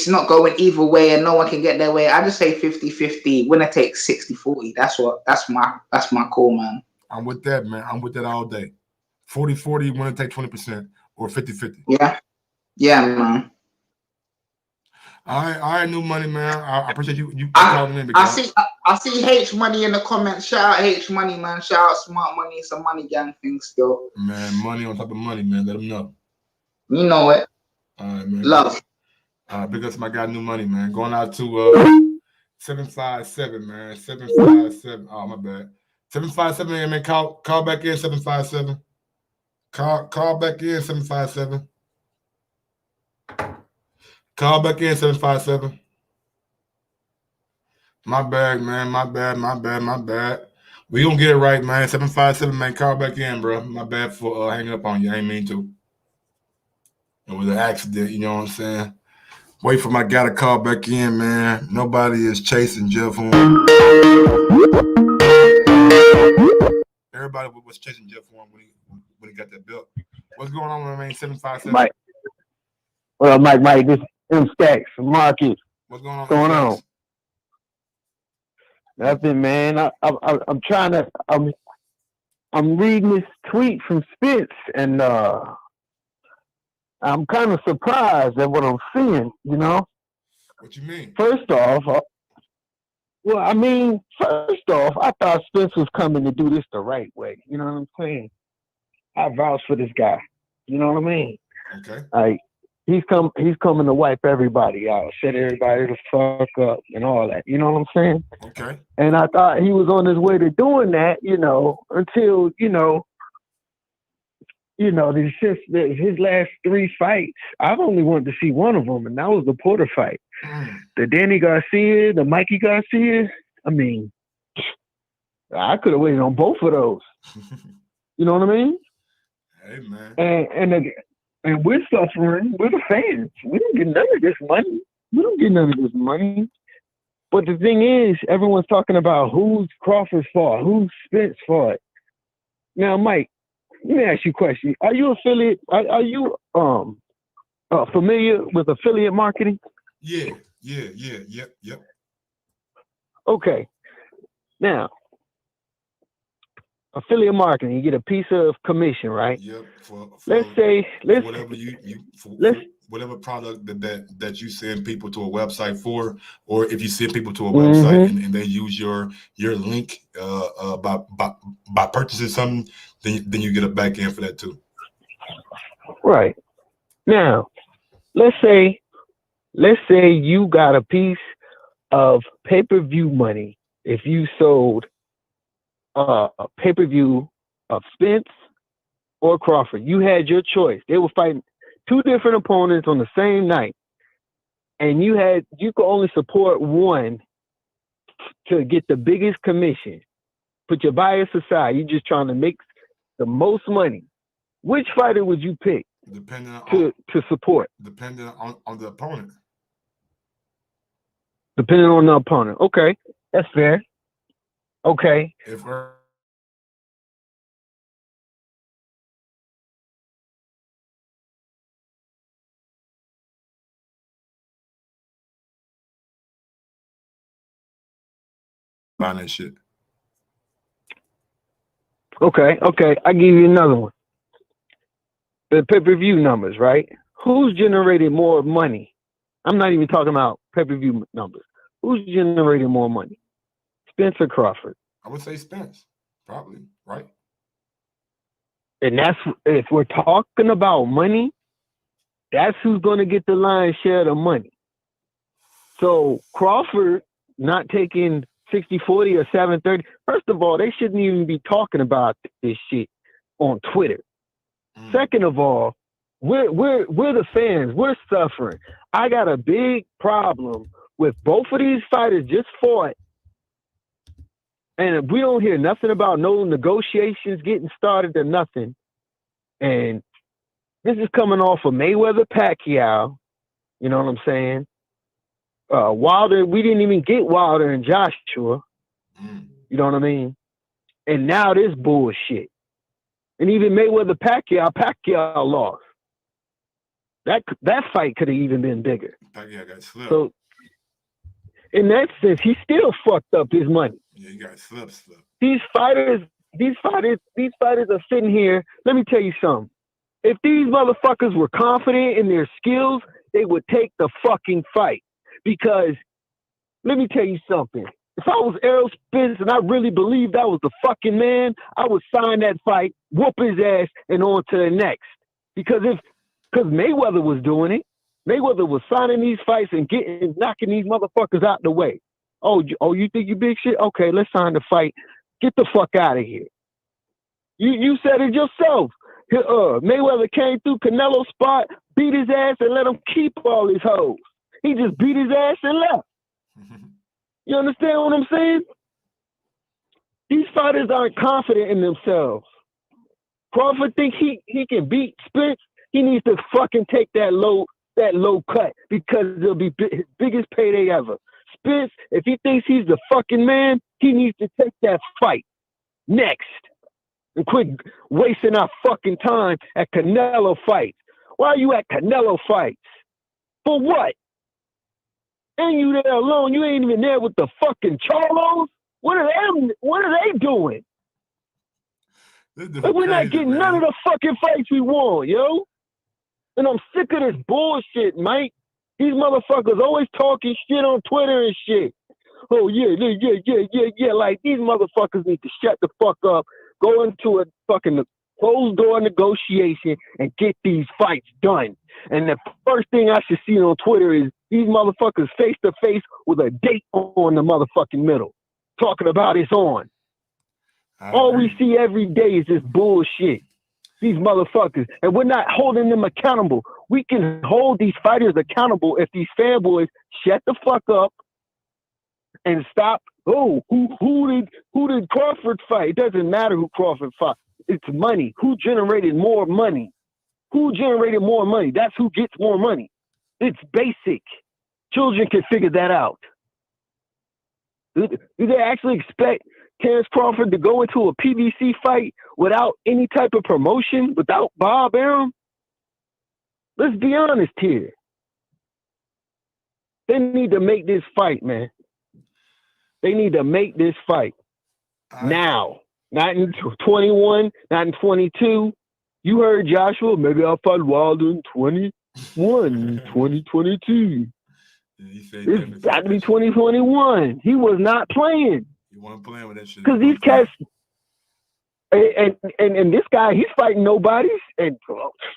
not going either way and no one can get their way, I just say 50-50. Winner takes 60-40. That's my call, man. I'm with that, man. I'm with that all day. 40-40, winner take 20% or 50-50. Yeah, man. All right, new money, man. I appreciate you calling in. I see H Money in the comments. Shout out H Money, man. Shout out Smart Money. It's a money gang thing still. Man, money on top of money, man. Let them know. You know it. All right, man. Love. Big up to my guy, new money, man. Going out to 757, man. 757. Oh, my bad. 757, man. Call back in 757. Call back in 757. Call back in 757. My bad, man. My bad. We gonna get it right, man. 757, man. Call back in, bro. My bad for hanging up on you. I ain't mean to. It was an accident, you know what I'm saying? Wait for my guy to call back in, man. Nobody is chasing Jeff Horn. Everybody was chasing Jeff Horn when he got that belt. What's going on, man? 757. Mike. Well, Mike, this is M Stacks from Marcus. What's going on? What's going on? Nothing, man. I'm trying to. I'm reading this tweet from Spence, and I'm kind of surprised at what I'm seeing. You know. What you mean? First off, I thought Spence was coming to do this the right way. You know what I'm saying? I vouch for this guy. You know what I mean? Okay. Like. He's coming to wipe everybody out, set everybody the fuck up and all that. You know what I'm saying? Okay. And I thought he was on his way to doing that, until, his last 3 fights. I've only wanted to see one of them, and that was the Porter fight. The Danny Garcia, the Mikey Garcia. I mean, I could have waited on both of those. You know what I mean? Hey, man. And we're suffering. We're the fans. We don't get none of this money. But the thing is, everyone's talking about who's Crawford fought, who's Spence fought. Now, Mike, let me ask you a question. Are you affiliate? Are you familiar with affiliate marketing? Yeah. Yep. Okay. Now, affiliate marketing, you get a piece of commission, right? Yep. Let's say whatever whatever product that you send people to a website for, or if you send people to a website and they use your link by purchasing something, then you get a back end for that too. Right. Now, let's say you got a piece of pay-per-view money if you sold a pay-per-view of Spence or Crawford. You had your choice. They were fighting two different opponents on the same night, and you could only support one to get the biggest commission. Put your bias aside. You're just trying to make the most money. Which fighter would you pick to support? Depending on the opponent. Depending on the opponent. Okay, that's fair. Okay. If we're buying that shit. Okay. I give you another one. The pay-per-view numbers, right? Who's generated more money? I'm not even talking about pay-per-view numbers. Who's generated more money? Spence or Crawford? I would say Spence, probably, right? And that's, if we're talking about money, that's who's going to get the lion's share of the money. So Crawford not taking 60-40 or 7-30. First of all, they shouldn't even be talking about this shit on Twitter. Second of all, we're the fans. We're suffering. I got a big problem with both of these fighters just fought, and we don't hear nothing about no negotiations getting started or nothing. And this is coming off of Mayweather Pacquiao. You know what I'm saying? Wilder, we didn't even get Wilder and Joshua. You know what I mean? And now this bullshit. And even Mayweather Pacquiao lost. That fight could have even been bigger. Pacquiao got slipped. So in that sense, he still fucked up his money. Yeah, he got slipped. These fighters are sitting here. Let me tell you something. If these motherfuckers were confident in their skills, they would take the fucking fight. Because let me tell you something. If I was Errol Spence and I really believed I was the fucking man, I would sign that fight, whoop his ass, and on to the next. Because Mayweather was doing it. Mayweather was signing these fights and knocking these motherfuckers out the way. Oh, you think you big shit? Okay, let's sign the fight. Get the fuck out of here. You said it yourself. Mayweather came through Canelo's spot, beat his ass, and let him keep all his hoes. He just beat his ass and left. You understand what I'm saying? These fighters aren't confident in themselves. Crawford think he can beat Spence. He needs to fucking take that low cut because it'll be his biggest payday ever. Spence, if he thinks he's the fucking man, he needs to take that fight next and quit wasting our fucking time at Canelo fights. Why are you at Canelo fights? For what? And you there alone? You ain't even there with the fucking Charlos? What are they doing? We're not getting none of the fucking fights we want, yo. And I'm sick of this bullshit, Mike. These motherfuckers always talking shit on Twitter and shit. Oh, yeah. Like, these motherfuckers need to shut the fuck up, go into a fucking closed door negotiation and get these fights done. And the first thing I should see on Twitter is these motherfuckers face to face with a date on the motherfucking middle, talking about it's on. All we see every day is this bullshit. These motherfuckers. And we're not holding them accountable. We can hold these fighters accountable if these fanboys shut the fuck up and stop. Oh, who did Crawford fight? It doesn't matter who Crawford fought. It's money. Who generated more money? Who generated more money? That's who gets more money. It's basic. Children can figure that out. Do they actually expect Terrence Crawford to go into a PBC fight without any type of promotion, without Bob Arum? Let's be honest here. They need to make this fight, man. They need to make this fight now. Not in 21, not in 22. You heard Joshua, maybe I'll fight Wilder in 21, 2022. It's got to be 2021. He was not playing. You weren't playing with that shit. Because these cats, and this guy, he's fighting nobody, and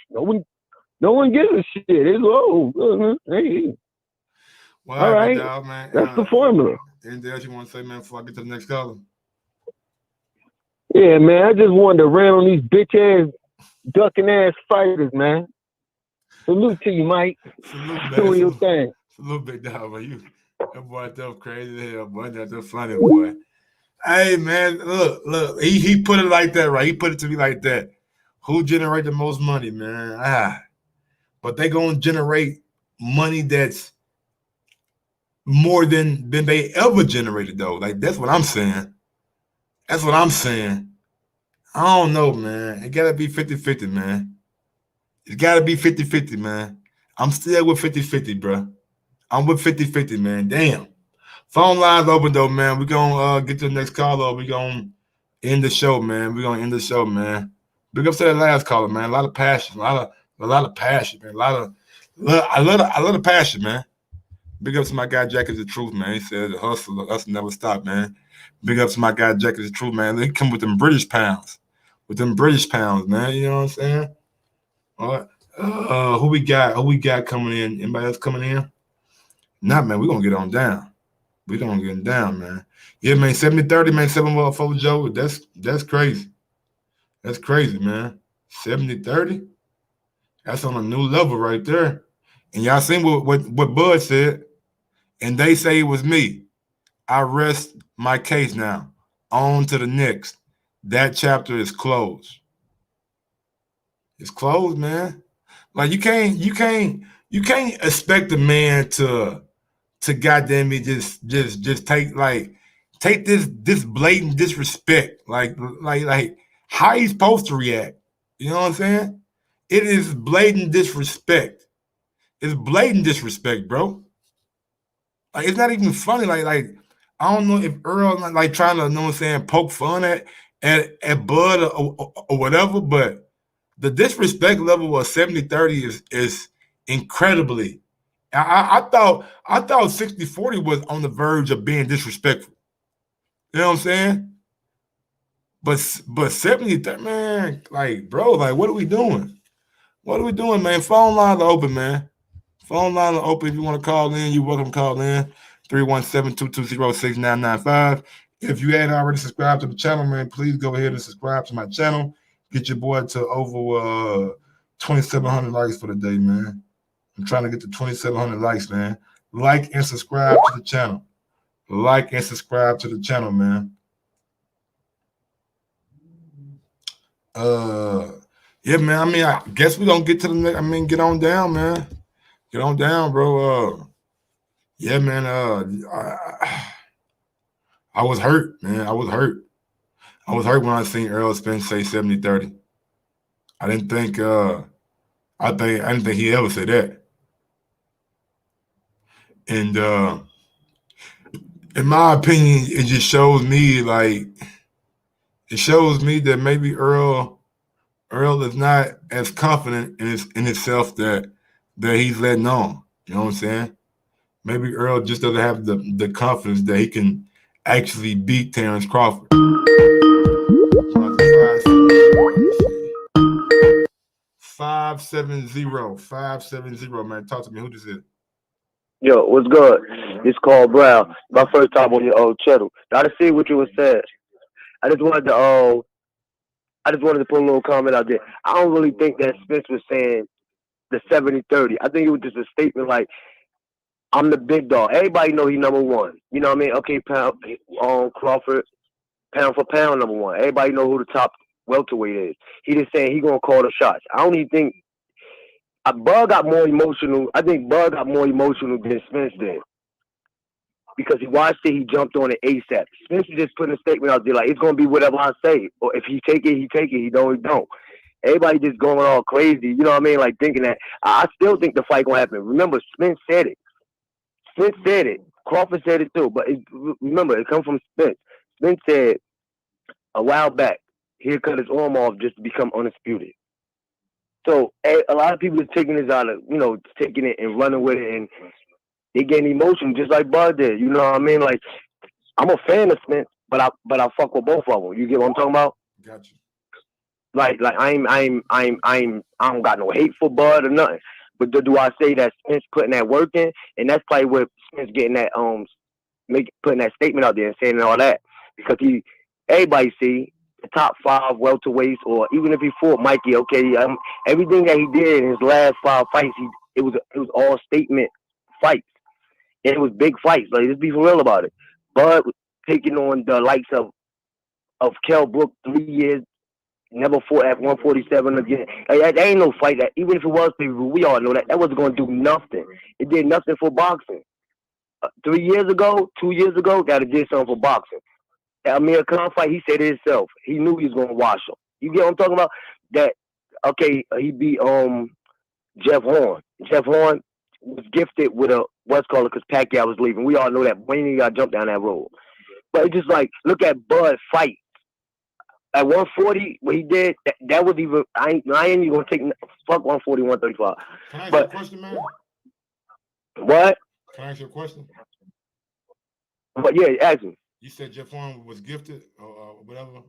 no one gives a shit. It's hey. Well, all right, dog, man. That's the formula. Anything else you want to say, man, before I get to the next caller? Yeah, man, I just wanted to rant on these bitch-ass, ducking-ass fighters, man. Salute to you, Mike. Salute, man. Doing your thing. Salute, big dog, man. That boy that crazy as hell, boy. That's funny, boy. Hey, man, look. He put it like that, right? He put it to me like that. Who generate the most money, man? But they gonna generate money that's more than they ever generated, though. Like, that's what I'm saying. That's what I'm saying. I don't know, man. It gotta be 50-50, man. It gotta be 50-50, man. I'm still with 50-50, bro. I'm with 50-50, man. Damn. Phone lines open, though, man. We're gonna get to the next caller. We're gonna end the show, man. Big up to that last caller, man. A lot of passion. A lot of passion, man. I love the passion, man. Big up to my guy Jack is the truth, man. He said the hustle never stop, man. Big up to my guy Jack is the truth, man. They come with them British pounds. Man. You know what I'm saying? All right. Who we got coming in? Anybody else coming in? Nah, man, we're gonna get on down. We're gonna get down, man. Yeah, man, 70-30, man, 7-4 Joe. That's crazy. That's crazy, man. 70-30. That's on a new level right there. And y'all seen what Bud said. And they say it was me. I rest my case now. On to the next. That chapter is closed. It's closed, man. Like you can't expect a man to goddamn me just take this blatant disrespect. Like how he's supposed to react. You know what I'm saying? It is blatant disrespect. It's blatant disrespect, bro. Like it's not even funny. Like I don't know if Earl like trying to, you know what I'm saying, poke fun at Bud or whatever, but the disrespect level of 70-30 is incredibly. I thought 60-40 was on the verge of being disrespectful. You know what I'm saying? But 70-30, man, like, bro, like, what are we doing? What are we doing, man? Phone lines are open, man. Phone lines are open. If you want to call in, you're welcome to call in. 317-220-6995. If you hadn't already subscribed to the channel, man, please go ahead and subscribe to my channel. Get your boy to over 2,700 likes for the day, man. I'm trying to get to 2,700 likes, man. Like and subscribe to the channel. Like and subscribe to the channel, man. Yeah, man. I mean, I guess we're gonna get to the next. I mean, get on down, man. Get on down, bro. Yeah, man. I was hurt, man. I was hurt when I seen Errol Spence say 70-30. I didn't think he ever said that. And in my opinion, it just shows me that maybe Earl is not as confident in himself that he's letting on. You know what I'm saying? Maybe Earl just doesn't have the confidence that he can actually beat Terrence Crawford. 570, man. Talk to me. Who this is? Yo, what's good? It's called Brown. My first time on your old channel. Now to see what you were saying. I just wanted to put a little comment out there. I don't really think that Spence was saying the 70-30. I think it was just a statement like, I'm the big dog. Everybody know he number one. You know what I mean? Okay, Crawford, pound for pound number one. Everybody know who the top welterweight is. He just saying he gonna call the shots. I don't even think Bud got more emotional. I think Bud got more emotional than Spence did. because he watched it, he jumped on it ASAP. Spence is just putting a statement out there like it's gonna be whatever I say, or if he take it, he take it. He don't. Everybody just going all crazy, you know what I mean? Like thinking that I still think the fight gonna happen. Remember, Spence said it. Spence said it. Crawford said it too. But remember, it comes from Spence. Spence said a while back, he'll cut his arm off just to become undisputed. So a lot of people are taking this out of, taking it and running with it, and they gain emotion just like Bud did. You know what I mean? Like I'm a fan of Spence, but I fuck with both of them. You get what I'm talking about? Gotcha. Like I don't got no hate for Bud or nothing. But do I say that Spence putting that work in? And that's probably where Spence getting that putting that statement out there and saying all that, because everybody see the top 5 welterweights, or even if he fought Mikey, okay, everything that he did in his last 5 fights, it was all statement fights. And it was big fights. Like, let's be for real about it. Bud was taking on the likes of Kell Brook 3 years. Never fought at 147 again. Like, that ain't no fight that, even if it was people, we all know that wasn't going to do nothing. It did nothing for boxing. 2 years ago, that it did something for boxing. That Amir Khan fight, he said it himself. He knew he was going to wash him. You get what I'm talking about? That, okay, he beat Jeff Horn. Jeff Horn was gifted with a what's called because Pacquiao was leaving. We all know that. When he got jumped down that road. But it's just like, look at Bud fight. At 140, what he did, that was even, I ain't even going to take, fuck 140, 135. Can I ask you a question, man? What? Can I ask you a question? But yeah, ask me. You said Jeff Horn was gifted or whatever?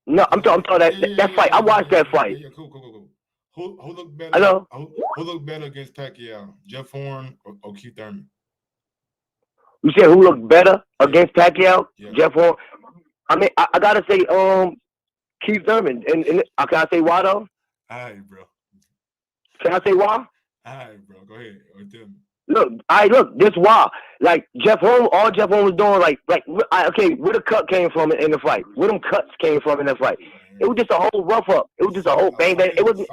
No, I'm talking that fight. I watched that fight. Yeah, cool. Who looked better? Hello? Who looked better against Pacquiao? Jeff Horn or Keith Thurman? You said who looked better against Pacquiao? Yeah. Jeff Horn? I mean, I gotta say, Keith Thurman. And can I say why though? All right, bro. Can I say why? All right, bro. Go ahead. Tell me. Look, this why. Like Jeff Horn, all Jeff Horn was doing, okay, where the cut came from in the fight? Where them cuts came from in the fight? It was just a whole rough up. It was just a whole bang bang. It wasn't.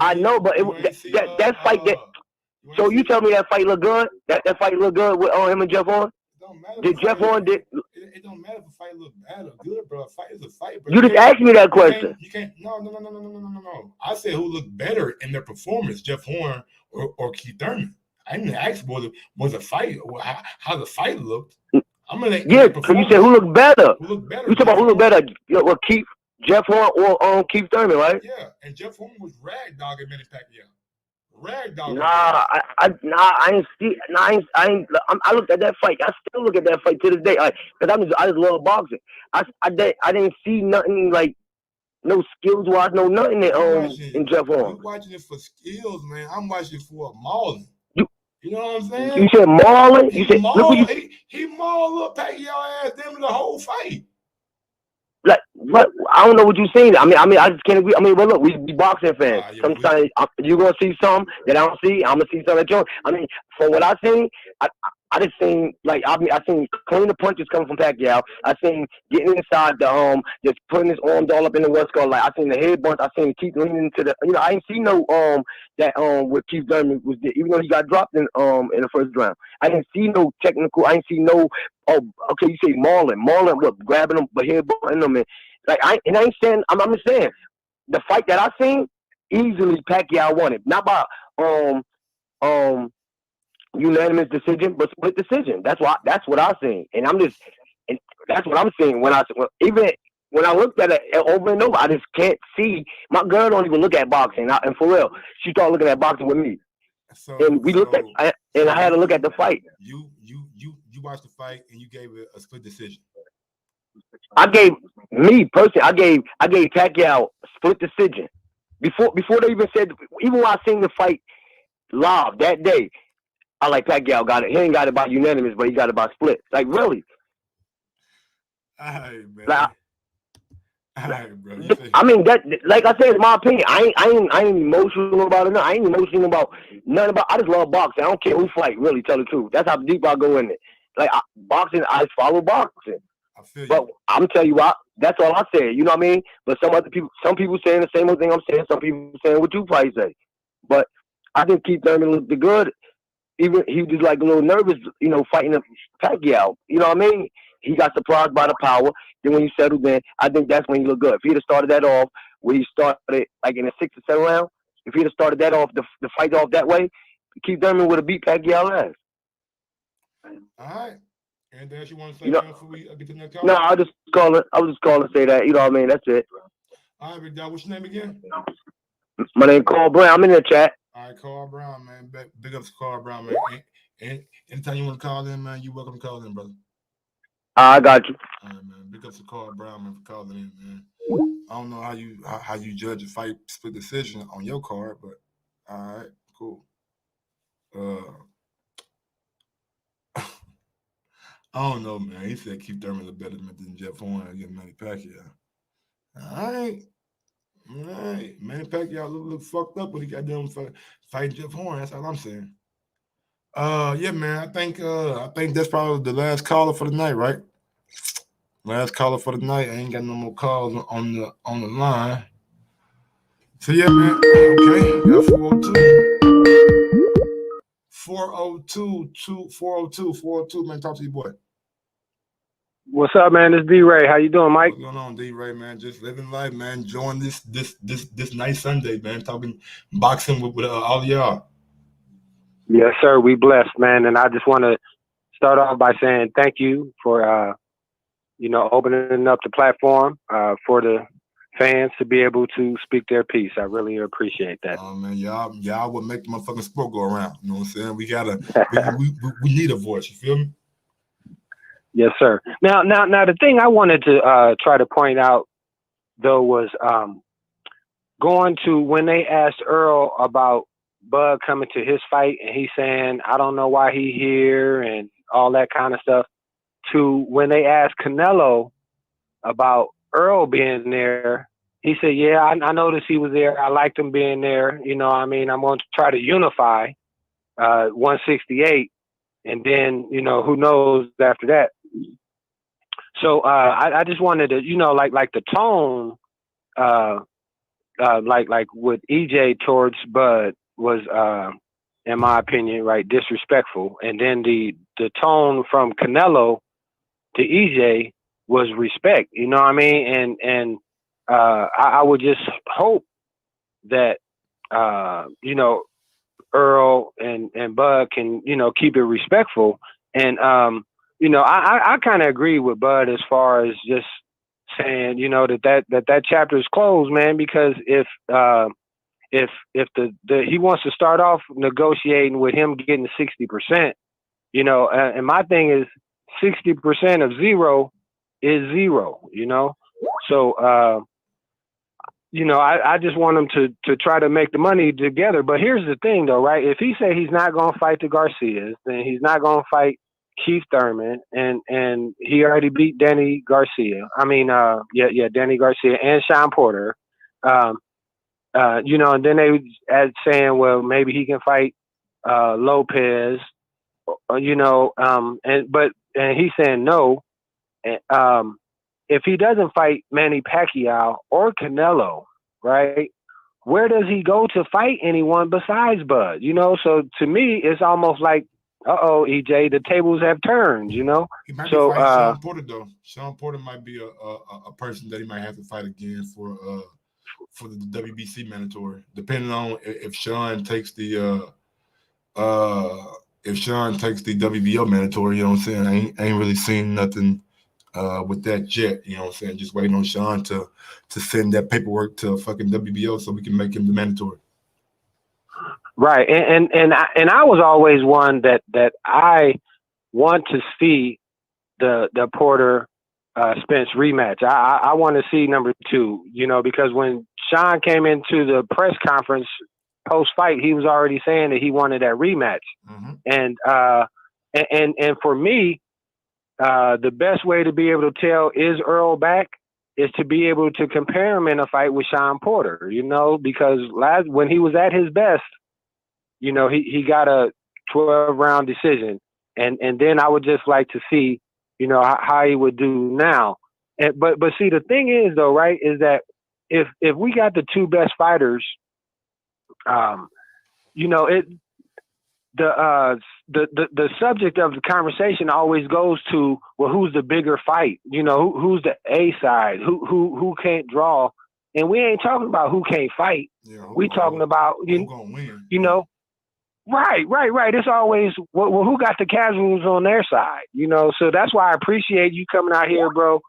I know, but it was that fight. So you tell me that fight look good? That fight look good with him and Jeff Horn? Did Jeff Horn did? It don't matter if a fight look bad or good, bro. A fight is a fight, bro. You just asked me that question. You can't. No. I said who looked better in their performance, Jeff Horn or Keith Thurman. I didn't ask was a fight or how the fight looked. I'm gonna because you said who looked better. You talking about who looked better? Keith, Jeff Horn or Keith Thurman, right? Yeah, and Jeff Horn was ragdogging Manny Pacquiao. Ragdogging. I ain't see. I looked at that fight. I still look at that fight to this day. Because I just love boxing. I didn't see nothing like no skills wise, no nothing in Jeff Horn. You watching it for skills, man. I'm watching it for mauling. You know what I'm saying? You said mauling? You said he mauled up Pacquiao ass them the whole fight. Like what? I don't know what you're saying. I mean, I just can't agree. I mean, but look, we be boxing fans. Sometimes you're gonna see something that I don't see. I'm gonna see something that you don't. I mean, from what I seen, I just seen I seen clean the punches coming from Pacquiao. I seen getting inside the just putting his arms all up in the what's called I seen the head bunch. I seen Keith leaning into the I ain't seen no that what Keith Thurman was there, even though he got dropped in the first round. I didn't see no technical. I didn't see no. Oh, okay, you say mauling what, grabbing them but head butting them and I ain't saying. I'm just saying the fight that I seen easily Pacquiao won it, not by unanimous decision, but split decision. That's what I seen, and that's what I'm seeing even when I looked at it over and over. I just can't see. My girl don't even look at boxing, and for real, she started looking at boxing with me. And we looked at, and I had to look at the fight. You watched the fight and you gave it a split decision. I gave Pacquiao split decision before they even said. Even when I seen the fight live that day, I like Pacquiao got it. He ain't got it by unanimous, but he got it by split. Like really. All right, man. Like, all right, bro. I mean that, like I said, in my opinion, I ain't emotional about it. I ain't emotional about nothing about. I just love boxing. I don't care who fight. Really, tell the truth. That's how deep I go in it. Like boxing, I follow boxing. I feel you. But I'm tell you what. That's all I said. You know what I mean? But some people saying the same old thing I'm saying. Some people saying what you probably say. But I think Keith Thurman looked good. he was like a little nervous, fighting Pacquiao. You know what I mean? He got surprised by the power. Then when he settled in, I think that's when he looked good. If he'd have started that off, where he started like in the 6th or 7th round, if he'd have started that off, the fight off that way, Keith Thurman would have beat Pacquiao last. All right. Anything else you want to say before we get to the next call? No, I was just calling to say that. You know what I mean? That's it. All right, big dog. What's your name again? My name Carl Brown. I'm in the chat. All right, Carl Brown, man. Big ups to Carl Brown, man. And anytime you want to call in, man, you're welcome to call in, brother. I got you. All right, man. Big ups to Carl Brown, man, for calling in, man. I don't know how you judge a fight split decision on your card, but all right, cool. I don't know, man. He said Keith Thurman a better than Jeff Horn against Manny Pacquiao. All right. Manny Pacquiao look fucked up when he got done fighting Jeff Horn. That's all I'm saying. Yeah, man. I think that's probably the last caller for the night, right? Last caller for the night. I ain't got no more calls on the line. So yeah, man. Okay, got 402, man. Talk to you, boy. What's up, man? It's D-Ray. How you doing, Mike? What's going on, D-Ray, man? Just living life, man. Enjoying this nice Sunday, man. Talking boxing with all y'all. Yes, sir. We blessed, man. And I just want to start off by saying thank you for, opening up the platform for the fans to be able to speak their piece. I really appreciate that. Oh, man, y'all would make the motherfucking sport go around. You know what I'm saying? We need a voice. You feel me? Yes, sir. Now, the thing I wanted to try to point out, though, was going to when they asked Earl about Bud coming to his fight, and he's saying, I don't know why he here, and all that kind of stuff, to when they asked Canelo about Earl being there, he said, yeah, I noticed he was there. I liked him being there. You know what I mean? I'm going to try to unify 168, and then, who knows after that. So I just wanted to, like the tone, like with EJ towards Bud was, in my opinion, right, disrespectful. And then the tone from Canelo to EJ was respect. You know what I mean? And I would just hope that Earl and Bud can keep it respectful. And I kind of agree with Bud as far as just saying, that chapter is closed, man, because if he wants to start off negotiating with him getting 60%, and my thing is 60% of zero is zero, So, I just want him to try to make the money together. But here's the thing, though, right? If he say he's not going to fight the Garcias, then he's not going to fight Keith Thurman, and he already beat Danny Garcia. Danny Garcia and Sean Porter. And then they add saying, well, maybe he can fight Lopez, and he's saying no. If he doesn't fight Manny Pacquiao or Canelo, right, where does he go to fight anyone besides Bud? So to me, it's almost like, EJ, the tables have turned, He might be fighting Sean Porter, though. Sean Porter might be a person that he might have to fight again for the WBC mandatory, depending on if Sean takes the WBO mandatory. You know what I'm saying? I ain't really seen nothing with that yet. You know what I'm saying? Just waiting on Sean to send that paperwork to fucking WBO so we can make him the mandatory. Right, and I was always one that I want to see the Porter Spence rematch. I want to see number 2, because when Sean came into the press conference post fight, he was already saying that he wanted that rematch. Mm-hmm. And for me, the best way to be able to tell is Earl back is to be able to compare him in a fight with Sean Porter. Because when he was at his best, he got a 12-round decision, and then I would just like to see, how he would do now. But see, the thing is, though, right, is that if we got the 2 best fighters, the subject of the conversation always goes to, well, who's the bigger fight? You know, who's the A side? Who can't draw? And we ain't talking about who can't fight. Yeah, we talking about who gonna win? You know, right. It's always well, who got the casuals on their side? You know, so that's why I appreciate you coming out here, bro.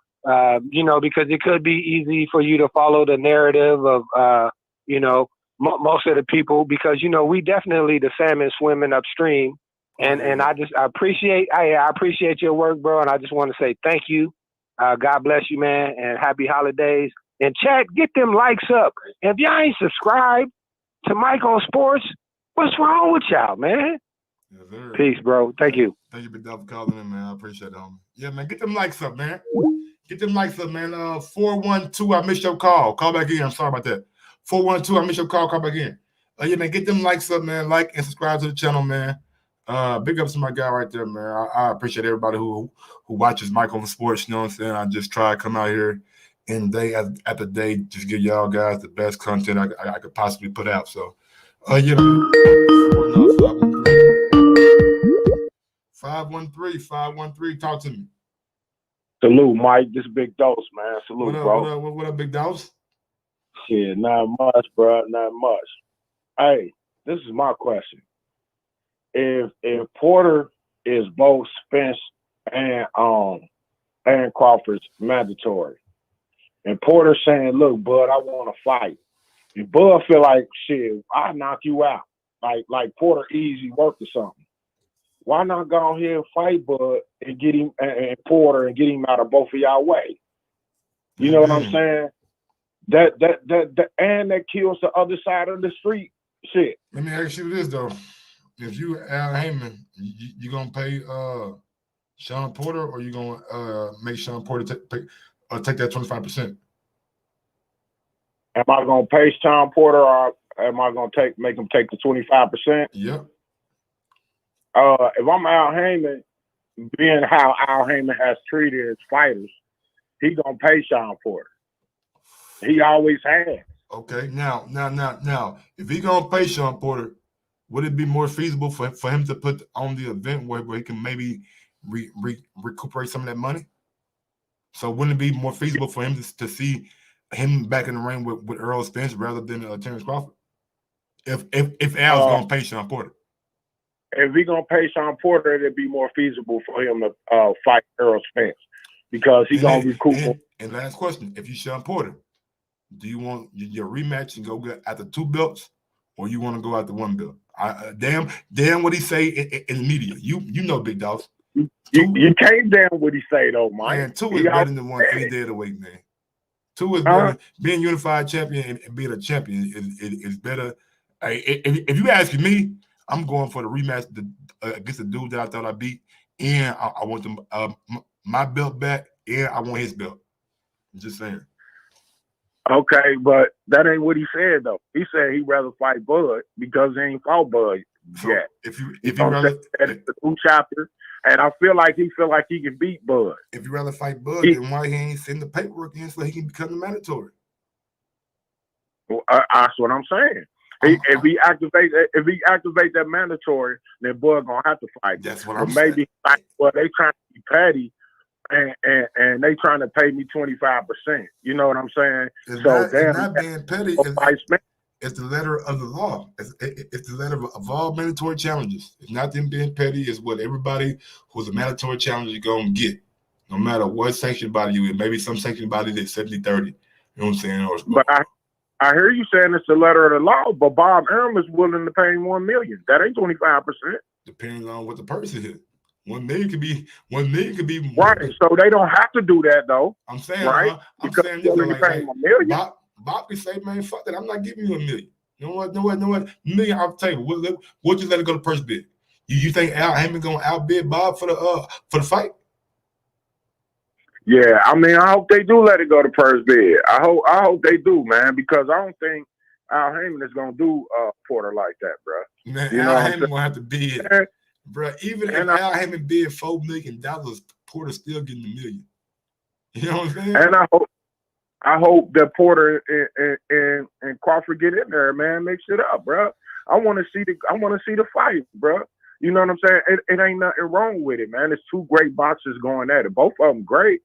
You know, because it could be easy for you to follow the narrative of you know, most of the people, because, you know, we definitely the salmon swimming upstream, and I appreciate your work, bro, and I just want to say thank you. God bless you, man, and happy holidays. And chat, get them likes up. If y'all ain't subscribed to Mike on Sports, what's wrong with y'all, man? Yes, peace, bro. Thank you. Thank you, Big Dog, for calling in, man. I appreciate it, homie. Yeah, man, get them likes up, man. Get them likes up, man. 412, I missed your call. Call back in. I'm sorry about that. 412, I missed your call. Call back in. Yeah, man, get them likes up, man. Like and subscribe to the channel, man. Big ups to my guy right there, man. I appreciate everybody who watches Mike on Sports. You know what I'm saying? I just try to come out here and day after day, just give y'all guys the best content I could possibly put out. So, you know, 513, talk to me. Salute, Mike. This is Big Dose, man. Salute, bro. What up, Big Dose? Shit, not much, bro. Not much. Hey, this is my question. If Porter is both Spence and Crawford's mandatory, and Porter saying, "Look, Bud, I want to fight," and Bud feel like, "Shit, I knock you out," like Porter easy work or something. Why not go on here and fight Bud and get him and Porter and get him out of both of y'all way? You know what I'm saying? That and that kills the other side of the street. Shit. Let me ask you this though: if you Al Heyman, you gonna pay Sean Porter, or you gonna make Sean Porter take that 25%? Am I gonna pay Sean Porter, or am I gonna make him take the 25%? Yep. If I'm Al Heyman, being how Al Heyman has treated his fighters, he gonna pay Sean Porter. He always has. Okay, now, if he gonna pay Sean Porter, would it be more feasible for him to put on the event where he can maybe recuperate some of that money? So wouldn't it be more feasible for him to see him back in the ring with Errol Spence rather than Terrence Crawford? If Al's gonna pay Sean Porter. If he gonna pay Sean Porter, it'd be more feasible for him to fight Errol Spence because he's gonna recoup. And last question: if you Sean Porter, do you want your rematch and go get after 2 belts, or you want to go after 1 belt? Damn what he say in the media. You know, Big Dogs. You can't damn what he say though, Mike. Man, 2 is better than 1 any day of the week, man. 2 is better. Being unified champion and being a champion is better. If you ask me, I'm going for the rematch against the dude that I thought I beat, and I want my belt back, and I want his belt. I'm just saying. Okay, but that ain't what he said though. He said he'd rather fight Bud because he ain't fought Bud yet. If you rather that's the new chapter, and I feel like he can beat Bud. If you rather fight Bud, then why he ain't send the paperwork in so he can become the mandatory? Well, that's what I'm saying. If he activate that mandatory, then Bud gonna have to fight. That's what I'm saying. Well, they trying to be petty, and they trying to pay me 25%. You know what I'm saying? It's not being petty. It's the letter of the law. It's the letter of all mandatory challenges. It's not them being petty. It's what everybody who's a mandatory challenger is gonna get, no matter what sanctioned body you in. Maybe some sanctioned body that's 70-30. You know what I'm saying? But I hear you saying it's the letter of the law, but Bob Arum is willing to pay him $1 million. That ain't 25%. Depending on what the person is. 1 million could be more. Right. So they don't have to do that though. I'm saying, right? I'm saying this like, $1 million. Bob can say, man, fuck that. I'm not giving you $1 million. You know what? $1 million off the table. We'll just let it go to purse bid. You think Al Heyman gonna outbid Bob for the fight? Yeah, I mean, I hope they do let it go to purse bid. I hope they do, man, because I don't think Al Heyman is gonna do Porter like that, bro. Man, Al Heyman gonna have to bid, bro. Even if Al Heyman bid $4 million, Porter still getting $1 million. You know what I'm saying? And I hope that Porter and Crawford get in there, man, make shit up, bro. I want to see the fight, bro. You know what I'm saying? It ain't nothing wrong with it, man. It's two great boxers going at it. Both of them great.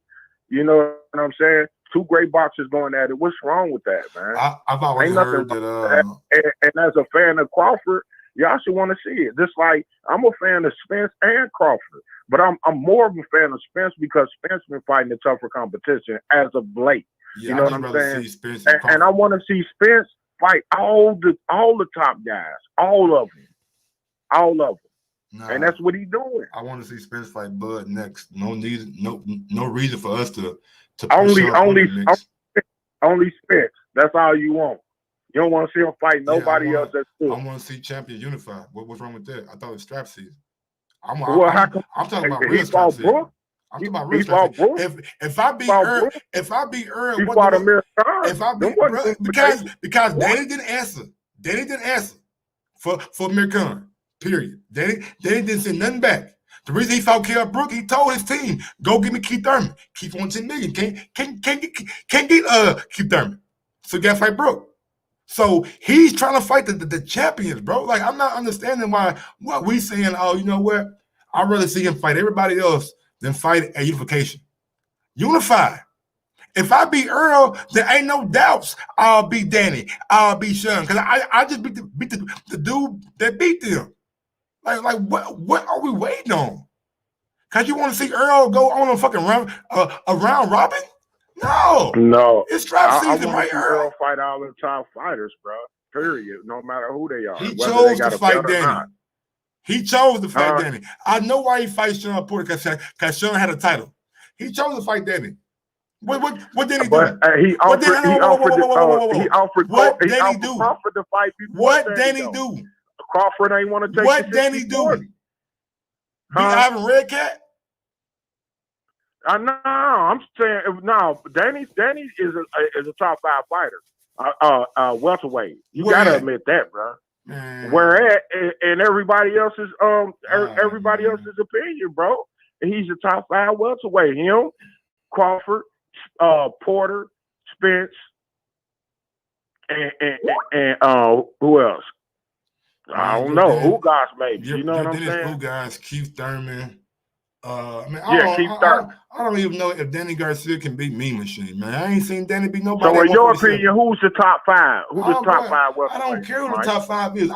You know what I'm saying? Two great boxers going at it. What's wrong with that, man? I've always heard that. And as a fan of Crawford, y'all should want to see it. Just like I'm a fan of Spence and Crawford, but I'm more of a fan of Spence because Spence been fighting a tougher competition as of late. Yeah, you know what I'm saying? See Spence and I want to see Spence fight all the top guys, all of them. Nah, and that's what he's doing. I want to see Spence fight Bud next. No reason for us to only Spence. That's all you want. You don't want to see him fight nobody else. That's good. I want to see champions unify. What's wrong with that? I thought it was strap season. I'm talking about real strap season. I'm talking about real strap season. If I beat Earl, because Danny didn't answer. Danny didn't answer for Amir Khan. Period. Danny didn't send nothing back. The reason he fought Kell Brook, he told his team, "Go get me Keith Thurman. Keith won $10 million. Can't get Keith Thurman. So you got to fight Brook." So he's trying to fight the champions, bro. Like, I'm not understanding what we saying. Oh, you know what? I'd rather see him fight everybody else than fight a unification. Unify. If I beat Earl, there ain't no doubts I'll beat Danny. I'll beat Sean. Because I just beat the dude that beat them. Like what are we waiting on? Because you want to see Earl go on a fucking round robin? No. It's strap season, right? Earl fight all the top fighters, bro. Period. No matter who they are. He chose to fight Danny. He chose to fight Danny. I know why he fights Sean Porter because Sean had a title. He chose to fight Danny. What did he do? He offered Crawford to fight before. What did he do? Crawford ain't want to take. What did he do? Beat Ivan Redcat? No, I'm saying no. Danny is a top 5 fighter, welterweight. You gotta admit that, bro. Where and everybody else's opinion, bro. He's a top 5 welterweight. Him, Crawford, Porter, Spence, and who else? I don't know. Ugas maybe. You know what I'm saying? Ugas, Keith Thurman. Keith Thurman. I don't even know if Danny Garcia can beat Mean Machine, man. I ain't seen Danny beat nobody. So in your opinion, who's the top 5? Who's the top 5 welterweight? I don't care who the top 5 is.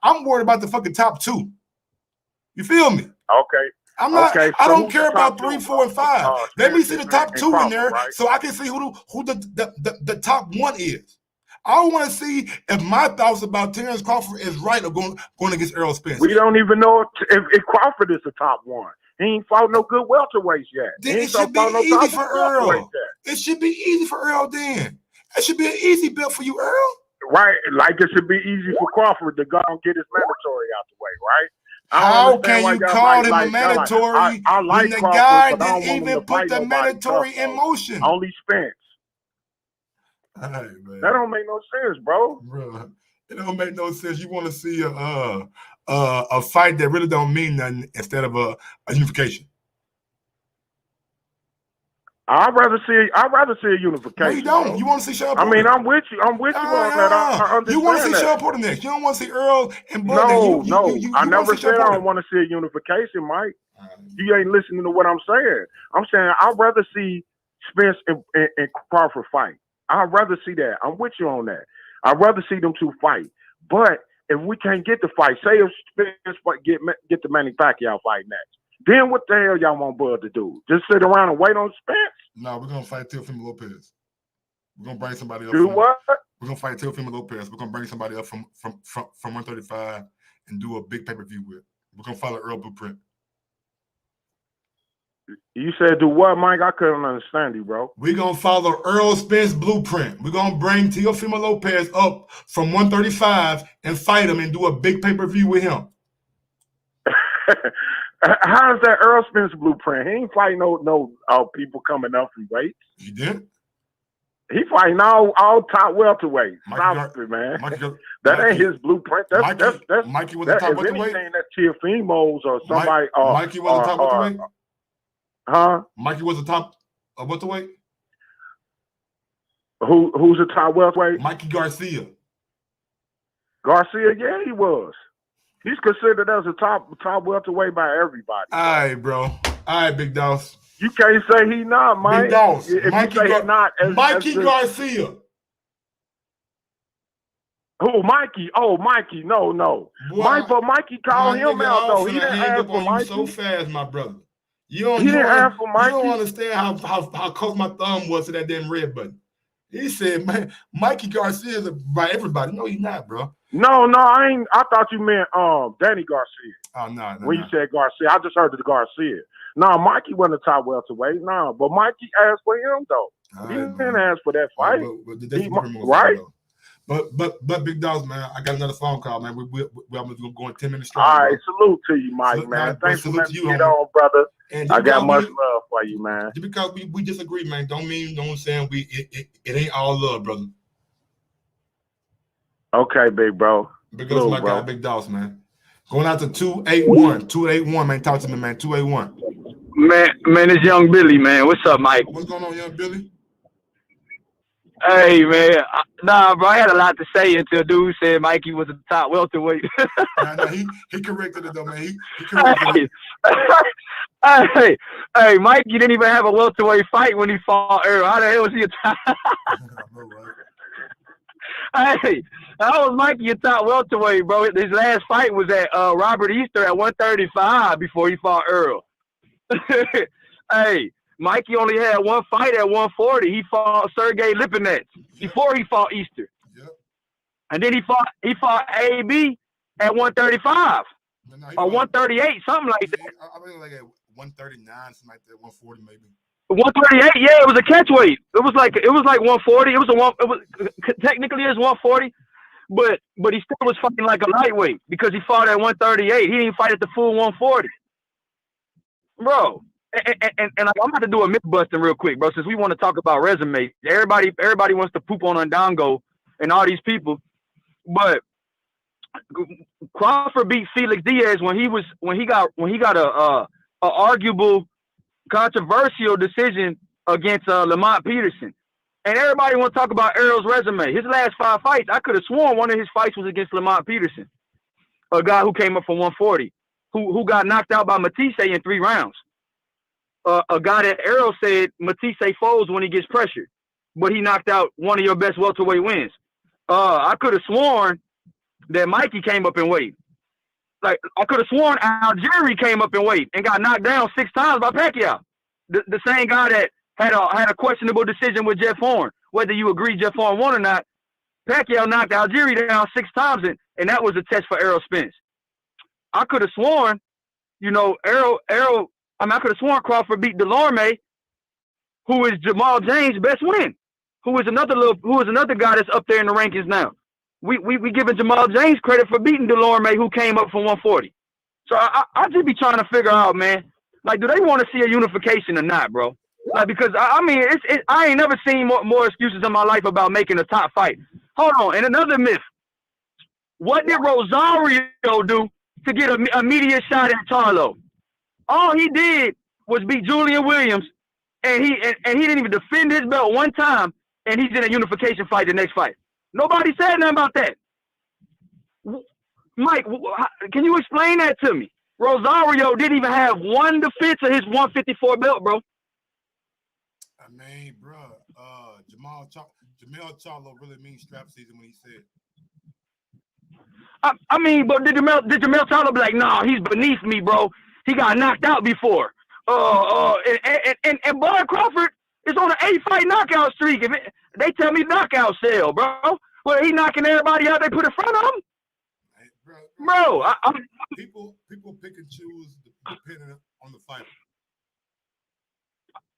I'm worried about the fucking top 2. You feel me? Okay. I'm not. Okay, so I don't care about 3, 4, and 5. Let me see the top 2 in there, so I can see who the top 1 is. I want to see if my thoughts about Terrence Crawford is right or going against Errol Spence. We don't even know if Crawford is the top 1. He ain't fought no good welterweights yet. Then it should be easy for Earl. It should be easy for Earl then. It should be an easy belt for you, Earl. Right, like it should be easy for Crawford to go and get his mandatory out the way, right? How can you call him a mandatory when the guy didn't even put the mandatory in motion? Only Spence. Hey, man. That don't make no sense, bro. Bro, it don't make no sense. You want to see a fight that really don't mean nothing instead of a unification. I'd rather see a unification. No, you don't. Bro. You want to see Sean Porter? I mean, I'm with you. I'm with you on that. I understand. You want to see that. Sean Porter next. You don't want to see Earl and Bud. No. I never said I don't want to see a unification, Mike. You ain't listening to what I'm saying. I'm saying I'd rather see Spence and Crawford fight. I'd rather see that. I'm with you on that. I'd rather see them two fight. But if we can't get the fight, say if Spence get the Manny Pacquiao fight next, then what the hell y'all want Bud to do? Just sit around and wait on Spence? No, we're gonna fight Teofimo Lopez. We're gonna bring somebody up. Do what? We're gonna fight Teofimo Lopez. We're gonna bring somebody up from 135 and do a big pay-per-view with. We're gonna follow Earl blueprint. You said do what, Mike? I couldn't understand you, bro. We're going to follow Errol Spence blueprint. We're going to bring Teofimo Lopez up from 135 and fight him and do a big pay-per-view with him. How's that Errol Spence blueprint? He ain't fighting no people coming up from weights. He did? He fighting all top welterweights. Stop it, man. That ain't his blueprint. That's Mikey was a top welterweight? Anything that's Teofimo's or somebody. Mikey was a top welterweight? Huh? Mikey was a top welterweight? Who's a top welterweight? Mikey Garcia. Garcia, yeah, he was. He's considered as a top welterweight by everybody. All right, bro. All right, Big Doss. You can't say he not, Mike. Big Doss. If you say he not, Mikey Garcia. Who, Mikey? Oh, Mikey. No. But Mikey called him out, though. He didn't ask for Mikey. So fast, my brother. He didn't ask for Mikey. You don't understand how close my thumb was to that damn red button. He said, man, Mikey Garcia is by everybody. No, he's not, bro. No, I ain't. I thought you meant Danny Garcia. Oh, no. When you said Garcia, I just heard the Garcia. No, Mikey wasn't a top welterweight. No, but Mikey asked for him, though. He didn't ask for that fight. Right? But Big Dogs, man, I got another phone call, man. I'm gonna go in 10 minutes strong. All right, salute to you, Mike, man. Thanks for letting me get on, brother. And I got much love for you, man. Just because we disagree, man, don't mean, you know what I'm saying, it ain't all love, brother. Okay, big bro. Big ups, my guy, Big Dogs, man. Going out to 281. 281, man. Talk to me, man. 281. Man, it's Young Billy, man. What's up, Mike? What's going on, Young Billy? Hey, man. Nah, bro, I had a lot to say until dude said Mikey was a top welterweight. No, he corrected it, though, man. He corrected it. Hey, Mikey didn't even have a welterweight fight when he fought Errol. How the hell was he a top? Hey, how was Mikey a top welterweight, bro? His last fight was at Robert Easter at 135 before he fought Errol. Hey, Mikey only had one fight at 140. He fought Sergey Lipinets before he fought Easter. Yep. And then he fought AB at 135 or 138, something like that. I mean, like at 139, something like that, 140 maybe. 138, yeah, it was a catch weight. It was like 140. Technically it's 140, but he still was fighting like a lightweight because he fought at 138. He didn't fight at the full 140, bro. And I'm about to do a myth busting real quick, bro, since we want to talk about resumes. Everybody wants to poop on Ndongo and all these people, but Crawford beat Felix Diaz when he got a arguable, controversial decision against Lamont Peterson. And everybody want to talk about Errol's resume. His last 5 fights, I could have sworn one of his fights was against Lamont Peterson, a guy who came up from 140, who got knocked out by Matisse in 3 rounds. A guy that Errol said Matisse folds when he gets pressured, but he knocked out one of your best welterweight wins. I could have sworn that Mikey came up in weight. Like, I could have sworn Algieri came up in weight and got knocked down 6 times by Pacquiao. The same guy that had a questionable decision with Jeff Horn. Whether you agree Jeff Horn won or not, Pacquiao knocked Algieri down 6 times, and that was a test for Errol Spence. I could have sworn, I could have sworn Crawford beat Delorme, who is Jamal James' best win, who is another guy that's up there in the rankings now. We giving Jamal James credit for beating Delorme, who came up from 140. So I just be trying to figure out, man, like, do they want to see a unification or not, bro? Like, because I ain't never seen more excuses in my life about making a top fight. Hold on, and another myth. What did Rosario do to get a immediate shot at Charlo? All he did was beat Julian Williams, and he didn't even defend his belt one time, and he's in a unification fight the next fight. Nobody said nothing about that. Mike, can you explain that to me? Rosario didn't even have one defense of his 154 belt, bro. I mean, bro, Jamel Charlo really means strap season when he said. I mean, but did Jamel Charlo be like, nah, he's beneath me, bro. He got knocked out before. And Bud Crawford is on an 8-fight knockout streak. They tell me knockout sale, bro. Well, he knocking everybody out they put in front of him. Hey, bro, people pick and choose depending on the fighter.